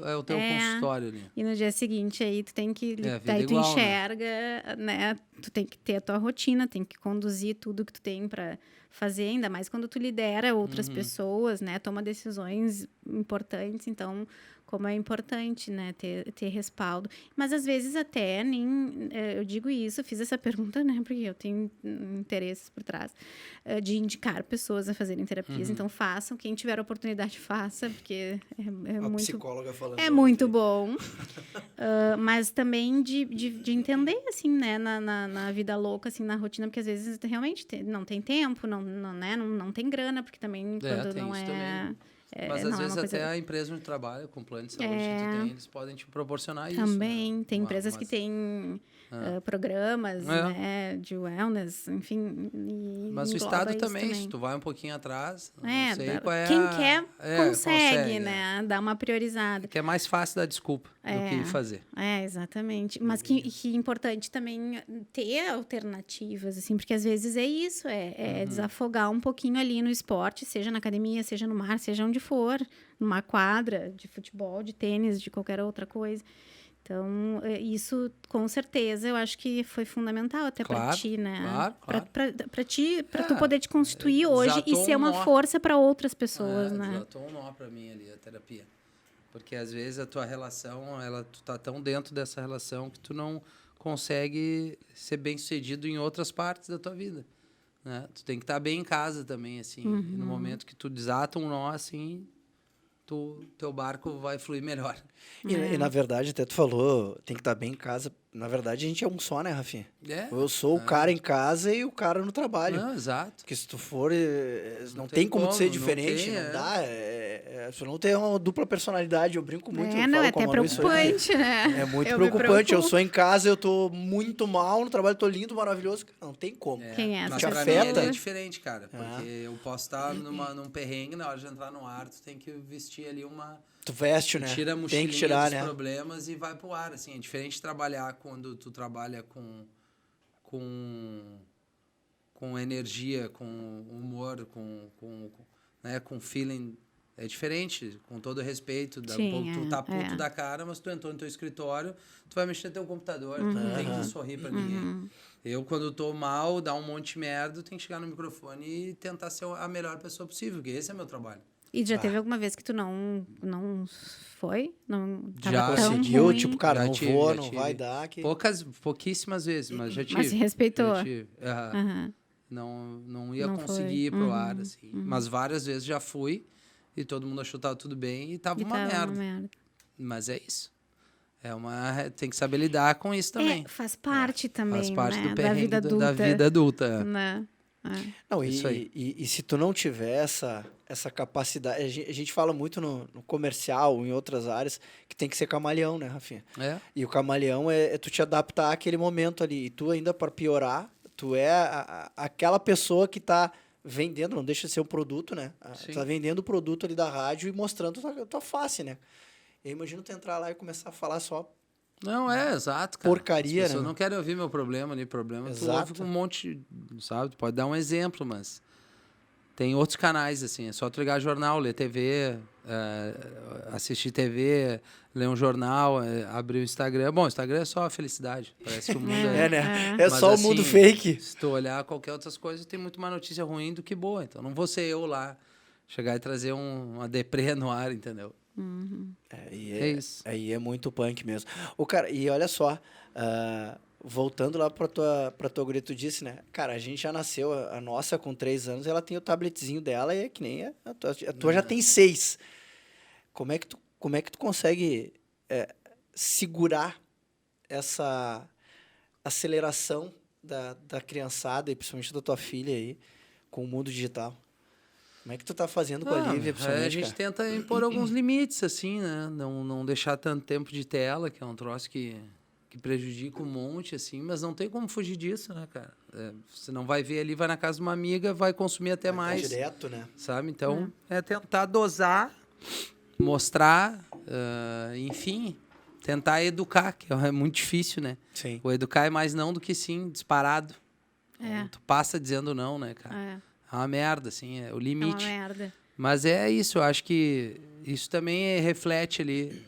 é o teu consultório ali. E no dia seguinte, aí tu tem que... daí tu enxerga, né? Tu tem que ter a tua rotina, tem que conduzir tudo que tu tem para fazer, ainda mais quando tu lidera outras pessoas, né? Toma decisões importantes, então... Como é importante, né, ter respaldo. Mas, às vezes, até nem... Eu digo isso, fiz essa pergunta, né, porque eu tenho interesses por trás, de indicar pessoas a fazerem terapias. Então, façam. Quem tiver oportunidade, faça, porque é muito... psicóloga falando. É muito bom. Mas também de entender, assim, né, na vida louca, assim, na rotina, porque, às vezes, realmente não tem tempo, não tem grana, porque também, quando não é... Também. Mas às vezes até a empresa onde trabalha com plano de saúde que tu tem, eles podem te proporcionar isso. Também, né? Tem empresas que têm programas, né, de wellness, enfim. Mas o Estado também, se tu vai um pouquinho atrás, não sei qual é quem quer consegue, né, dar uma priorizada. Que é mais fácil dar desculpa do que fazer. Exatamente. Mas que é importante também ter alternativas, assim, porque às vezes é isso, desafogar um pouquinho ali no esporte, seja na academia, seja no mar, seja onde for, numa quadra de futebol, de tênis, de qualquer outra coisa. Então, isso, com certeza, eu acho que foi fundamental até para ti, né? Claro. Para ti, para tu poder te constituir hoje e ser uma força para outras pessoas, né? Desatou um nó para mim ali, a terapia. Porque, às vezes, a tua relação, tu tá tão dentro dessa relação que tu não consegue ser bem-sucedido em outras partes da tua vida, né? Tu tem que estar bem em casa também, assim. E no momento que tu desata um nó, assim... teu barco vai fluir melhor. E na verdade, até tu falou, tem que estar bem em casa. Na verdade, a gente é um só, né, Rafinha? Eu sou o cara em casa e o cara no trabalho. Não, exato. Porque se tu for, não tem como ser diferente, não dá. Tu não tem uma dupla personalidade, eu brinco muito. Não, é até preocupante, né? É muito preocupante. Eu sou em casa, eu tô muito mal, no trabalho tô lindo, maravilhoso. Não tem como. Quem é? Mas te pra afeta. mim é diferente, cara. Porque eu posso estar num perrengue, na hora de entrar no ar, tu tem que vestir ali uma... Tu veste, né? Tira a mochilinha tem que tirar, dos né? problemas e vai pro ar, assim. É diferente de trabalhar quando tu trabalha com energia, com humor, com feeling. É diferente, com todo respeito. Tu tá puto da cara, mas tu entrou no teu escritório, tu vai mexer no teu computador, tu não tem que sorrir pra ninguém. Eu, quando tô mal, dá um monte de merda, eu tenho que chegar no microfone e tentar ser a melhor pessoa possível, porque esse é meu trabalho. E já teve alguma vez que tu não foi? Não tava Já tão conseguiu, ruim? tipo, cara, não tive, vou, não tive. vai dar. Pouquíssimas vezes, mas já tive. Mas se respeitou. Já tive. Não ia Não conseguir ir foi. pro ar, assim. Mas várias vezes já fui e todo mundo achou que tava tudo bem e tava uma merda. Mas é isso. Tem que saber lidar com isso também. Faz parte também, faz parte né? do Da perrengue vida adulta. da vida adulta. Né? Não, Isso aí. E se tu não tiver essa capacidade... A gente fala muito no comercial, em outras áreas, que tem que ser camaleão, né, Rafinha? E o camaleão é tu te adaptar àquele momento ali. E tu ainda, para piorar, tu é aquela pessoa que tá vendendo, não deixa de ser um produto, né? Tu tá vendendo o produto ali da rádio e mostrando tua face, né? Eu imagino tu entrar lá e começar a falar só... Não, exato, cara. Porcaria, as pessoas né? não querem ouvir meu problema, nem problema. Exato. Tu ouve com um monte, sabe? Tu pode dar um exemplo, mas tem outros canais, assim. É só tu ligar jornal, ler TV, assistir TV, ler um jornal, abrir o Instagram. Bom, o Instagram é só a felicidade. Parece que o mundo né? Mas, só o mundo fake. Se tu olhar qualquer outras coisas, tem muito mais notícia ruim do que boa. Então não vou ser eu lá chegar e trazer uma deprê no ar, entendeu? Isso. Aí é muito punk mesmo. Cara, e olha só, voltando lá pra tua guria, tu disse, né? Cara, a gente já nasceu, a nossa com 3 anos, ela tem o tabletzinho dela e é que nem a tua já tem 6. Como é que tu consegue segurar essa aceleração da criançada e principalmente da tua filha aí com o mundo digital? Como é que tu tá fazendo com a Lívia, principalmente, a gente tenta impor alguns limites, assim, né? Não deixar tanto tempo de tela, que é um troço que prejudica um monte, assim, mas não tem como fugir disso, né, cara? Você não vai ver ali, vai na casa de uma amiga, vai consumir até mais. Direto, né? Sabe? Então, é tentar dosar, mostrar, enfim, tentar educar, que é muito difícil, né? Sim. O educar é mais não do que sim, disparado. Tu passa dizendo não, né, cara? É uma merda, assim, é o limite. É uma merda. Mas é isso, eu acho que isso também reflete ali.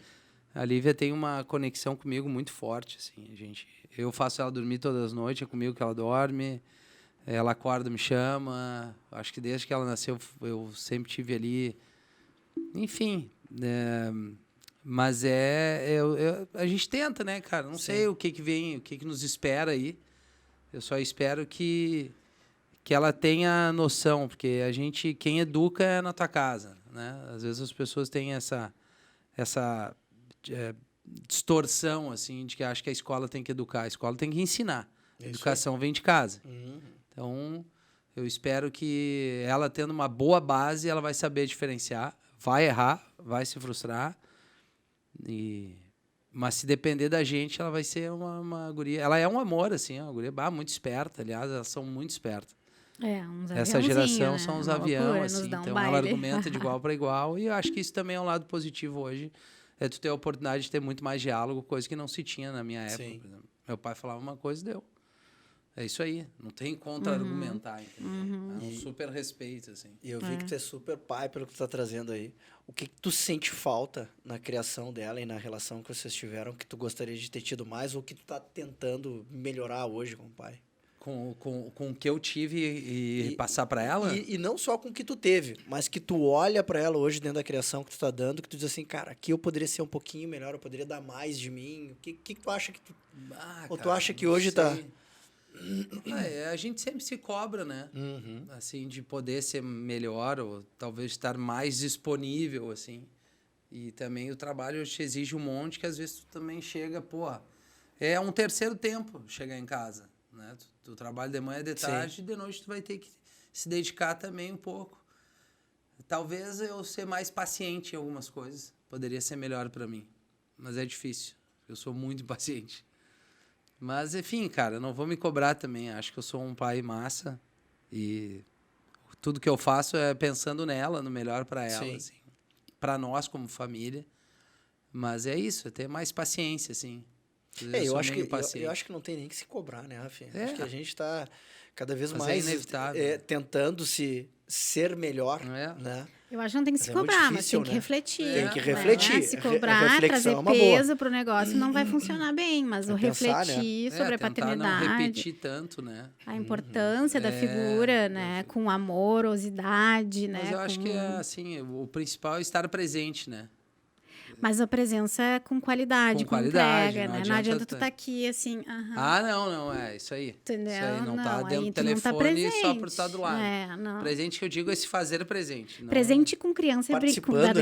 A Lívia tem uma conexão comigo muito forte, assim. Eu faço ela dormir todas as noites, é comigo que ela dorme. Ela acorda, me chama. Acho que desde que ela nasceu, eu sempre tive ali. Enfim, mas a gente tenta, né, cara? Não sei o que vem, o que nos espera aí. Eu só espero que ela tenha noção, porque quem educa é na tua casa, né? Às vezes as pessoas têm essa distorção, assim, de que acham que a escola tem que educar. A escola tem que ensinar. A educação vem de casa. Então, eu espero que ela, tendo uma boa base, ela vai saber diferenciar, vai errar, vai se frustrar e Mas se depender da gente, ela vai ser uma guria... Ela é um amor, assim, uma guria muito esperta. Aliás, elas são muito espertas. Uns Essa geração né? são os Uma aviões, loucura, assim. nos dá um Então, ela baile. argumenta de igual para igual. E eu acho que isso também é um lado positivo hoje. É tu ter a oportunidade de ter muito mais diálogo, coisa que não se tinha na minha época, Sim. por exemplo. Meu pai falava uma coisa e deu. É isso aí. Não tem contra-argumentar, entendeu? É um super respeito, assim. E eu vi que tu é super pai pelo que tu tá trazendo aí. O que tu sente falta na criação dela e na relação que vocês tiveram que tu gostaria de ter tido mais ou que tu tá tentando melhorar hoje com o pai? Com o que eu tive e passar para ela? E não só com o que tu teve, mas que tu olha para ela hoje dentro da criação que tu tá dando, que tu diz assim, cara, aqui eu poderia ser um pouquinho melhor, eu poderia dar mais de mim. O que tu acha que tu... ou tu acha que hoje tá... A gente sempre se cobra, né? Assim, de poder ser melhor ou talvez estar mais disponível, assim. E também o trabalho te exige um monte que às vezes tu também chega, é um terceiro tempo chegar em casa, né? Tu trabalha de manhã, de tarde, e de noite tu vai ter que se dedicar também um pouco. Talvez eu ser mais paciente em algumas coisas poderia ser melhor para mim, mas é difícil. Eu sou muito impaciente. Mas, enfim, cara, não vou me cobrar também. Acho que eu sou um pai massa e tudo que eu faço é pensando nela, no melhor para ela, assim, para nós como família. Mas é isso, é ter mais paciência, assim. Eu acho que não tem nem que se cobrar, né, Rafinha? Acho que a gente está cada vez mais tentando ser melhor, né? Eu acho que não tem que se cobrar, mas tem que refletir. Tem que refletir. Né? Se cobrar, trazer peso para o negócio, não vai funcionar bem. Mas o refletir sobre a paternidade... não repetir tanto, né? A importância da figura, né? Com amorosidade, né? Mas eu acho que, assim, o principal é estar presente, né? Mas a presença com qualidade, com entrega, né? Não adianta tu estar aqui, assim... Não, é isso aí. Entendeu? Isso aí, não tá dentro do telefone só por estar do lado. Não. Presente que eu digo é se fazer presente. Não... Presente com criança da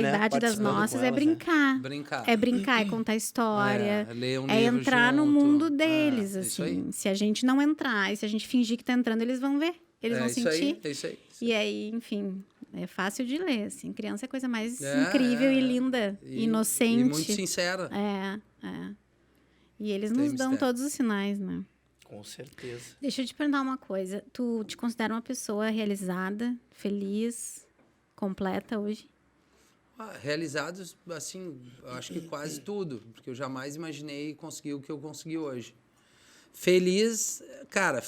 idade das nossas é brincar. É brincar, é contar história. Ler um livro entrar junto. No mundo deles, assim. Se a gente não entrar, e se a gente fingir que tá entrando, eles vão ver. Eles vão sentir. É isso aí. E aí, enfim... É fácil de ler, assim. Criança é a coisa mais incrível e linda, inocente. E muito sincera. E eles nos dão todos os sinais, né? Com certeza. Deixa eu te perguntar uma coisa. Tu te considera uma pessoa realizada, feliz, completa hoje? Realizados, assim, acho que quase tudo. Porque eu jamais imaginei conseguir o que eu consegui hoje. Feliz, cara,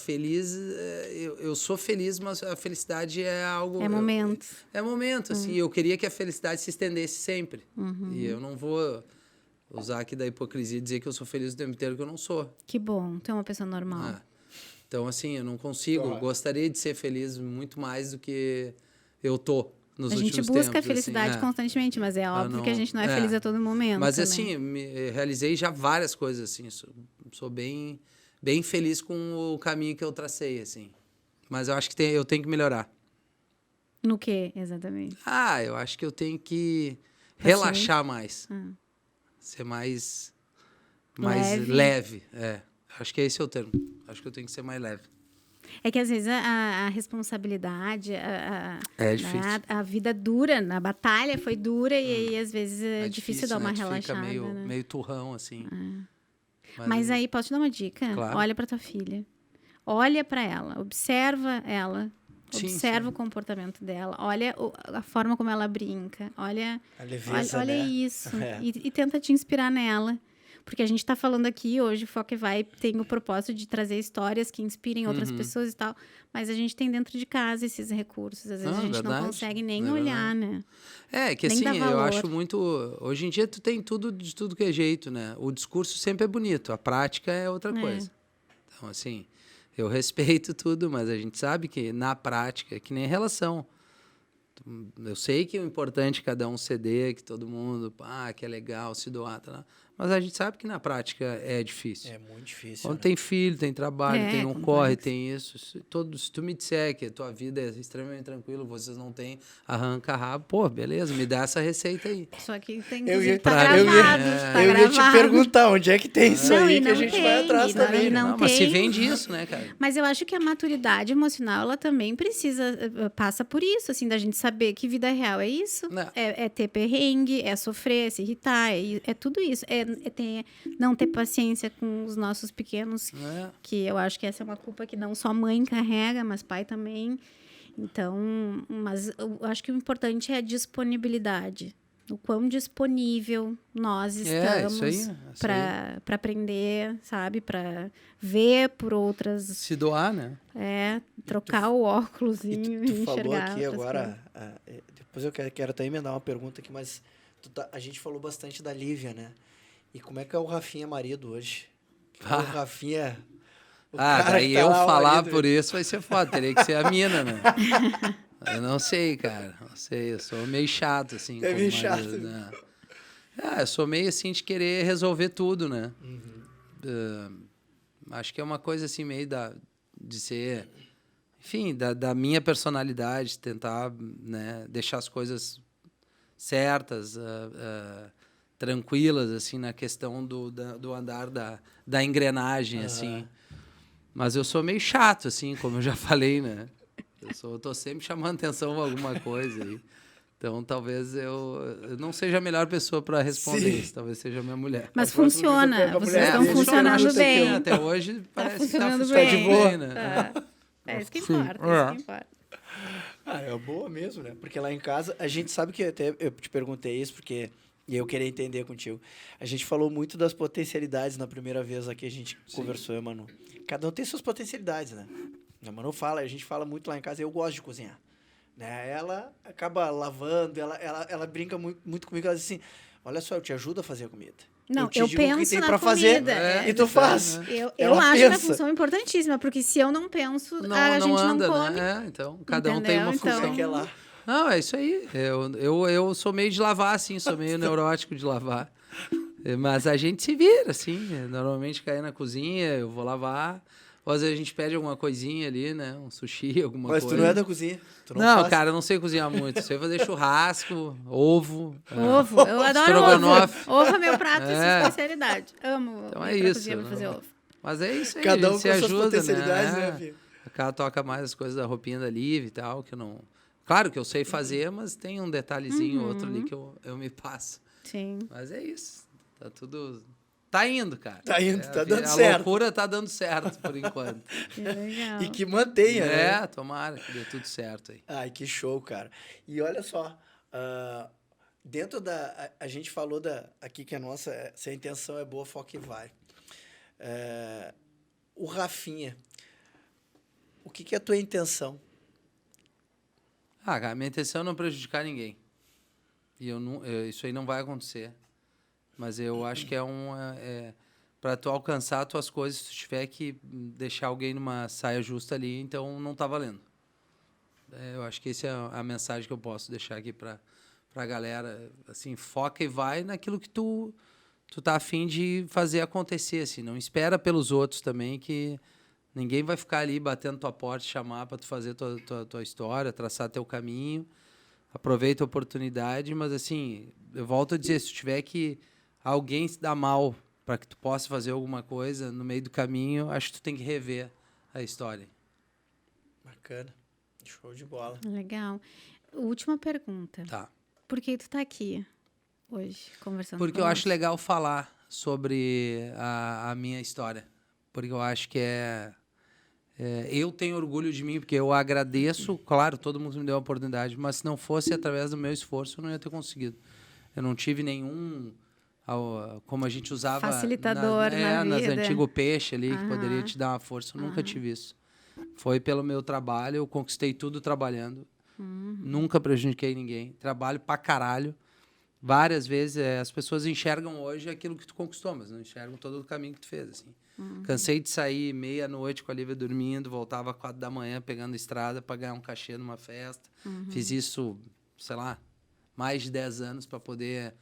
eu sou feliz, mas a felicidade é algo... É momento. É momento, assim, eu queria que a felicidade se estendesse sempre. E eu não vou usar aqui da hipocrisia e dizer que eu sou feliz o tempo inteiro, que eu não sou. Que bom, tu é uma pessoa normal. Então, assim, eu não consigo, gostaria de ser feliz muito mais do que eu tô nos últimos tempos. A gente busca a felicidade constantemente, mas é óbvio que a gente não é feliz a todo momento. Mas, assim, realizei já várias coisas, assim, sou bem feliz com o caminho que eu tracei, assim. Mas eu acho que eu tenho que melhorar. No quê, exatamente? Eu acho que eu tenho que relaxar mais. Ser mais leve. Acho que esse é o termo. Acho que eu tenho que ser mais leve. É que, às vezes, a responsabilidade, é difícil. A vida dura, a batalha foi dura e aí, às vezes, é difícil dar uma relaxada. Fica meio turrão, assim. Mas aí, posso te dar uma dica? Claro. Olha para tua filha. Olha para ela. Observa ela. Observa o comportamento dela. Olha a forma como ela brinca. Olha a leveza, olha né? isso. E tenta te inspirar nela. Porque a gente está falando aqui hoje, o Foca Vai tem o propósito de trazer histórias que inspirem outras pessoas e tal. Mas a gente tem dentro de casa esses recursos. Às vezes a gente não consegue nem olhar, né? Que nem assim, eu acho muito... Hoje em dia tu tem tudo de tudo que é jeito, né? O discurso sempre é bonito, a prática é outra coisa. Então, assim, eu respeito tudo, mas a gente sabe que na prática, é que nem relação. Eu sei que o importante é cada um ceder, que todo mundo, que é legal, se doar, tá? Mas a gente sabe que na prática é difícil. É muito difícil. Quando tem filho, tem trabalho, tem um corre, tem isso. Se tu me disser que a tua vida é extremamente tranquila, vocês não têm arranca-rabo, beleza, me dá essa receita aí. Só que tem eu ia te gravado. Perguntar onde é que tem isso aí, que a gente vai atrás também. Mas se vende isso, né, cara? Mas eu acho que a maturidade emocional, ela também passa por isso, assim, da gente saber que vida real é isso. É ter perrengue, é sofrer, é se irritar, é tudo isso. É não ter paciência com os nossos pequenos, que eu acho que essa é uma culpa que não só mãe carrega, mas pai também. Então, mas eu acho que o importante é a disponibilidade. O quão disponível nós estamos para aprender, sabe? Para ver por outras... Se doar, né? Trocar o óculos e tu enxergar. Falou aqui agora, depois eu quero até emendar uma pergunta aqui, mas a gente falou bastante da Lívia, né? E como é que é o rafinha marido hoje? O Rafinha... daí eu falar marido, por isso vai ser foda, teria que ser a mina, né? Eu não sei, cara. Não sei, eu sou meio chato, assim. É meio chato. Né? Eu sou meio assim de querer resolver tudo, né? Acho que é uma coisa assim meio de ser... Enfim, da minha personalidade, tentar, né, deixar as coisas certas, tranquilas, assim, na questão do andar da engrenagem, assim. Mas eu sou meio chato, assim, como eu já falei, né? Eu tô sempre chamando atenção pra alguma coisa aí. Então, talvez eu não seja a melhor pessoa para responder isso. Talvez seja a minha mulher. Mas funciona. Vocês estão funcionando bem. Até hoje parece funcionando que tá bem. de boa, né? É isso que importa. É boa mesmo, né? Porque lá em casa, a gente sabe que até eu te perguntei isso, porque... E eu queria entender contigo. A gente falou muito das potencialidades na primeira vez aqui, a gente conversou, Manu. Cada um tem suas potencialidades, né? A Manu fala, a gente fala muito lá em casa, eu gosto de cozinhar. Né? Ela acaba lavando, ela brinca muito comigo, ela diz assim, olha só, eu te ajudo a fazer a comida. Não, eu penso na comida. E tu faz. Eu acho que é uma função importantíssima, porque se eu não penso, a gente anda, não come. Né? Então, cada um tem uma função. Então... Não, é isso aí. Eu sou meio de lavar, assim, sou meio neurótico de lavar. Mas a gente se vira, assim. Normalmente cai na cozinha, eu vou lavar. Ou às vezes a gente pede alguma coisinha ali, né? Um sushi, alguma coisa. Mas tu não é da cozinha? Não, cara, eu não sei cozinhar muito. Sei fazer churrasco, ovo. Ovo, eu adoro ovo. Ovo é meu prato, especialidade. Amo. Então é isso. Cozinha pra fazer ovo. Mas é isso aí, cada um a gente se com ajuda, suas potencialidades, né, filho? A cara toca mais as coisas da roupinha da Liv e tal, que eu não... Claro que eu sei fazer, mas tem um detalhezinho outro ali que eu me passo. Sim. Mas é isso. Tá tudo... Tá indo, cara. Tá indo, tá dando certo. A loucura tá dando certo, por enquanto. Que legal. E que mantenha, né? Tomara que dê tudo certo aí. Ai, que show, cara. E olha só, dentro da... A gente falou aqui que se a intenção é boa, foca e vai. O Rafinha, o que é a tua intenção? Cara, a minha intenção é não prejudicar ninguém. E isso aí não vai acontecer. Mas eu acho que para tu alcançar as tuas coisas, se tu tiver que deixar alguém numa saia justa ali, então não tá valendo. Eu acho que essa é a mensagem que eu posso deixar aqui para a galera. Assim, foca e vai naquilo que tu tá a fim de fazer acontecer. Assim. Não espera pelos outros também, que ninguém vai ficar ali batendo tua porta, chamar para tu fazer tua história, traçar teu caminho. Aproveita a oportunidade, mas assim, eu volto a dizer, se tu tiver que alguém se dá mal para que tu possa fazer alguma coisa no meio do caminho, acho que tu tem que rever a história. Bacana. Show de bola. Legal. Última pergunta. Tá. Por que tu tá aqui hoje, conversando Porque eu acho legal falar sobre a minha história. Porque eu acho que eu tenho orgulho de mim, porque eu agradeço, claro, todo mundo me deu a oportunidade, mas se não fosse através do meu esforço, eu não ia ter conseguido. Eu não tive nenhum... como a gente usava facilitador na nas vida. antigo peixe ali, que poderia te dar uma força. Eu nunca tive isso. Foi pelo meu trabalho, eu conquistei tudo trabalhando. Nunca prejudiquei ninguém. Trabalho pra caralho. Várias vezes as pessoas enxergam hoje aquilo que tu conquistou, mas não enxergam todo o caminho que tu fez. Assim. Cansei de sair meia-noite com a Lívia dormindo, voltava às 4 da manhã pegando estrada para ganhar um cachê numa festa. Fiz isso, sei lá, mais de 10 anos para poder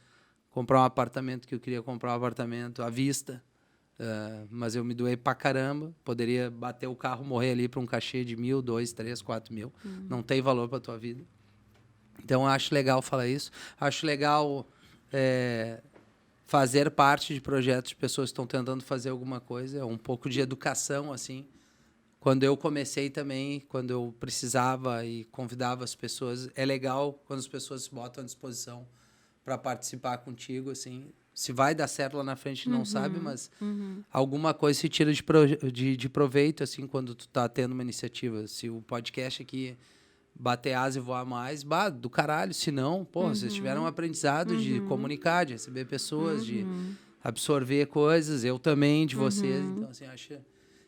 comprar um apartamento que eu queria comprar um apartamento à vista. Mas eu me doei pra caramba. Poderia bater o carro, morrer ali para um cachê de 1.000, 2, 3, 4 mil. Não tem valor para tua vida. Então, eu acho legal falar isso. Acho legal fazer parte de projetos de pessoas que estão tentando fazer alguma coisa. Um pouco de educação, assim. Quando eu comecei também, quando eu precisava e convidava as pessoas, é legal quando as pessoas se botam à disposição para participar contigo, assim. Se vai dar certo lá na frente, não sabe, mas alguma coisa se tira de proveito, assim, quando tu tá tendo uma iniciativa. Se o podcast aqui bater asa e voar mais, do caralho. Se não, pô, vocês tiveram um aprendizado de comunicar, de receber pessoas, de absorver coisas, eu também, de vocês. Então, assim, acho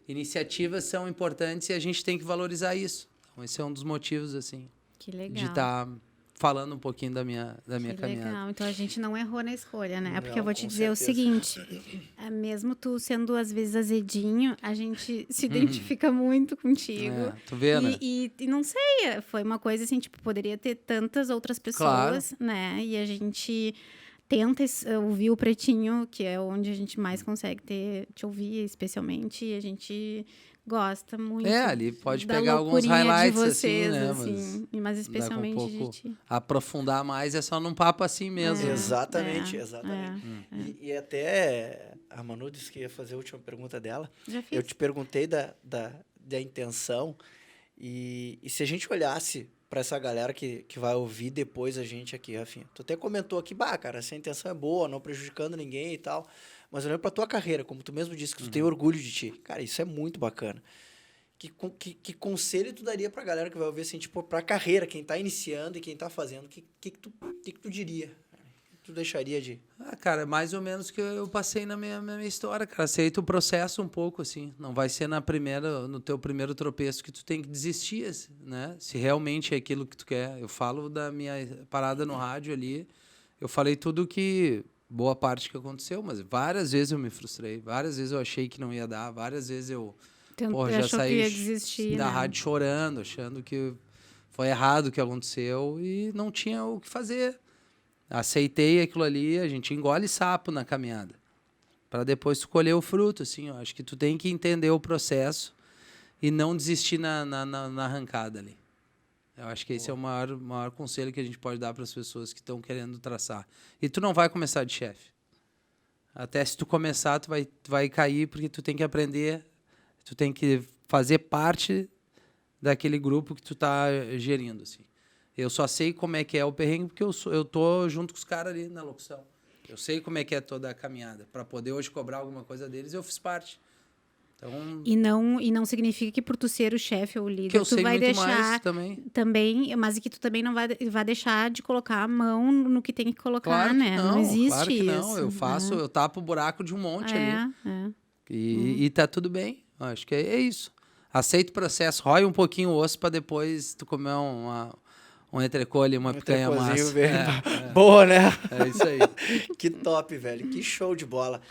iniciativas são importantes e a gente tem que valorizar isso. Então, esse é um dos motivos, assim, Que legal. de estar falando um pouquinho da minha caminhada. Legal. Então a gente não errou na escolha, né? Não, Porque eu vou te com dizer certeza. o seguinte: mesmo tu sendo às vezes azedinho, a gente se identifica muito contigo. É, tu vê, né? E não sei, foi uma coisa assim, tipo, poderia ter tantas outras pessoas, né? E a gente tenta ouvir o Pretinho, que é onde a gente mais consegue te ouvir, especialmente, e a gente gosta muito. Ali pode da pegar alguns loucurinha de highlights, vocês, assim, né? assim, mas especialmente daqui a pouco de ti. aprofundar mais é só num papo assim mesmo. Exatamente, é, exatamente. E até a Manu disse que ia fazer a última pergunta dela. Já fiz. Eu te perguntei da intenção e se a gente olhasse para essa galera que vai ouvir depois a gente aqui, Rafinha. Tu até comentou aqui, cara, essa intenção é boa, não prejudicando ninguém e tal, mas olhando para tua carreira, como tu mesmo disse, que tu tem orgulho de ti. Cara, isso é muito bacana. Que conselho tu daria pra galera que vai ouvir, assim, tipo, pra carreira, quem tá iniciando e quem tá fazendo, que tu diria? O que tu deixaria de... Cara, mais ou menos que eu passei na minha história, cara. Aceita o processo um pouco, assim. Não vai ser no teu primeiro tropeço que tu tem que desistir, assim, né? Se realmente é aquilo que tu quer. Eu falo da minha parada no rádio ali. Eu falei tudo que... Boa parte que aconteceu, mas várias vezes eu me frustrei. Várias vezes eu achei que não ia dar. Várias vezes eu... já achou saí que ia desistir, da né? rádio chorando, achando que foi errado o que aconteceu e não tinha o que fazer. Aceitei aquilo ali, a gente engole sapo na caminhada. Para depois tu colher o fruto, assim, ó. Acho que tu tem que entender o processo e não desistir na arrancada ali. Eu acho que esse é o maior conselho que a gente pode dar para as pessoas que estão querendo traçar. E tu não vai começar de chefe. Até se tu começar, tu vai cair, porque tu tem que aprender, tu tem que fazer parte daquele grupo que tu tá gerindo, assim. Eu só sei como é que é o perrengue porque eu tô junto com os caras ali na locução. Eu sei como é que é toda a caminhada. Para poder hoje cobrar alguma coisa deles, eu fiz parte. Então, E não significa que por tu ser o chefe ou o líder, que eu tu sei vai muito deixar mais também. mas e que tu também não vai deixar de colocar a mão no que tem que colocar, Claro que né? Não existe claro que não. isso. Eu tapo o buraco de um monte ali. É. E tá tudo bem. Acho que é isso. Aceita o processo, rói um pouquinho o osso para depois tu comer um entrecô ali, uma picanha massa. Boa, né? É isso aí. Que top, velho. Que show de bola.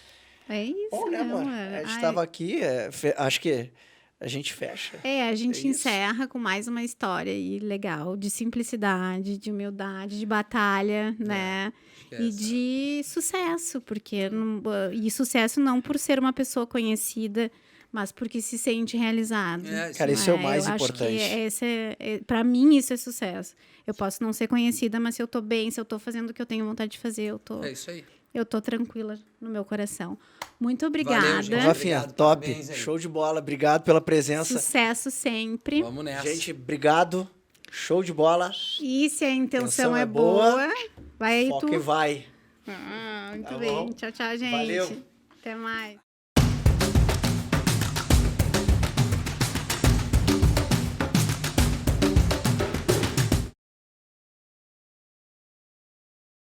É isso, Bom, né, amor? A gente tava aqui, acho que a gente fecha. A gente isso. encerra com mais uma história aí legal, de simplicidade, de humildade, de batalha, né? E de sucesso, porque e sucesso não por ser uma pessoa conhecida, mas porque se sente realizado. Cara, isso é o mais eu importante. Acho que para mim isso é sucesso. Eu posso não ser conhecida, mas se eu tô bem, se eu tô fazendo o que eu tenho vontade de fazer, É isso aí. eu tô tranquila no meu coração. Muito obrigada. Valeu, gente. Rafinha, Obrigado, top. parabéns aí. Show de bola. Obrigado pela presença. Sucesso sempre. Vamos nessa. Gente, obrigado. Show de bola. E se a intenção Intenção é é boa, vai aí Foca tu. e vai. Muito Tá bem. bom? Tchau, tchau, gente. Valeu. Até mais.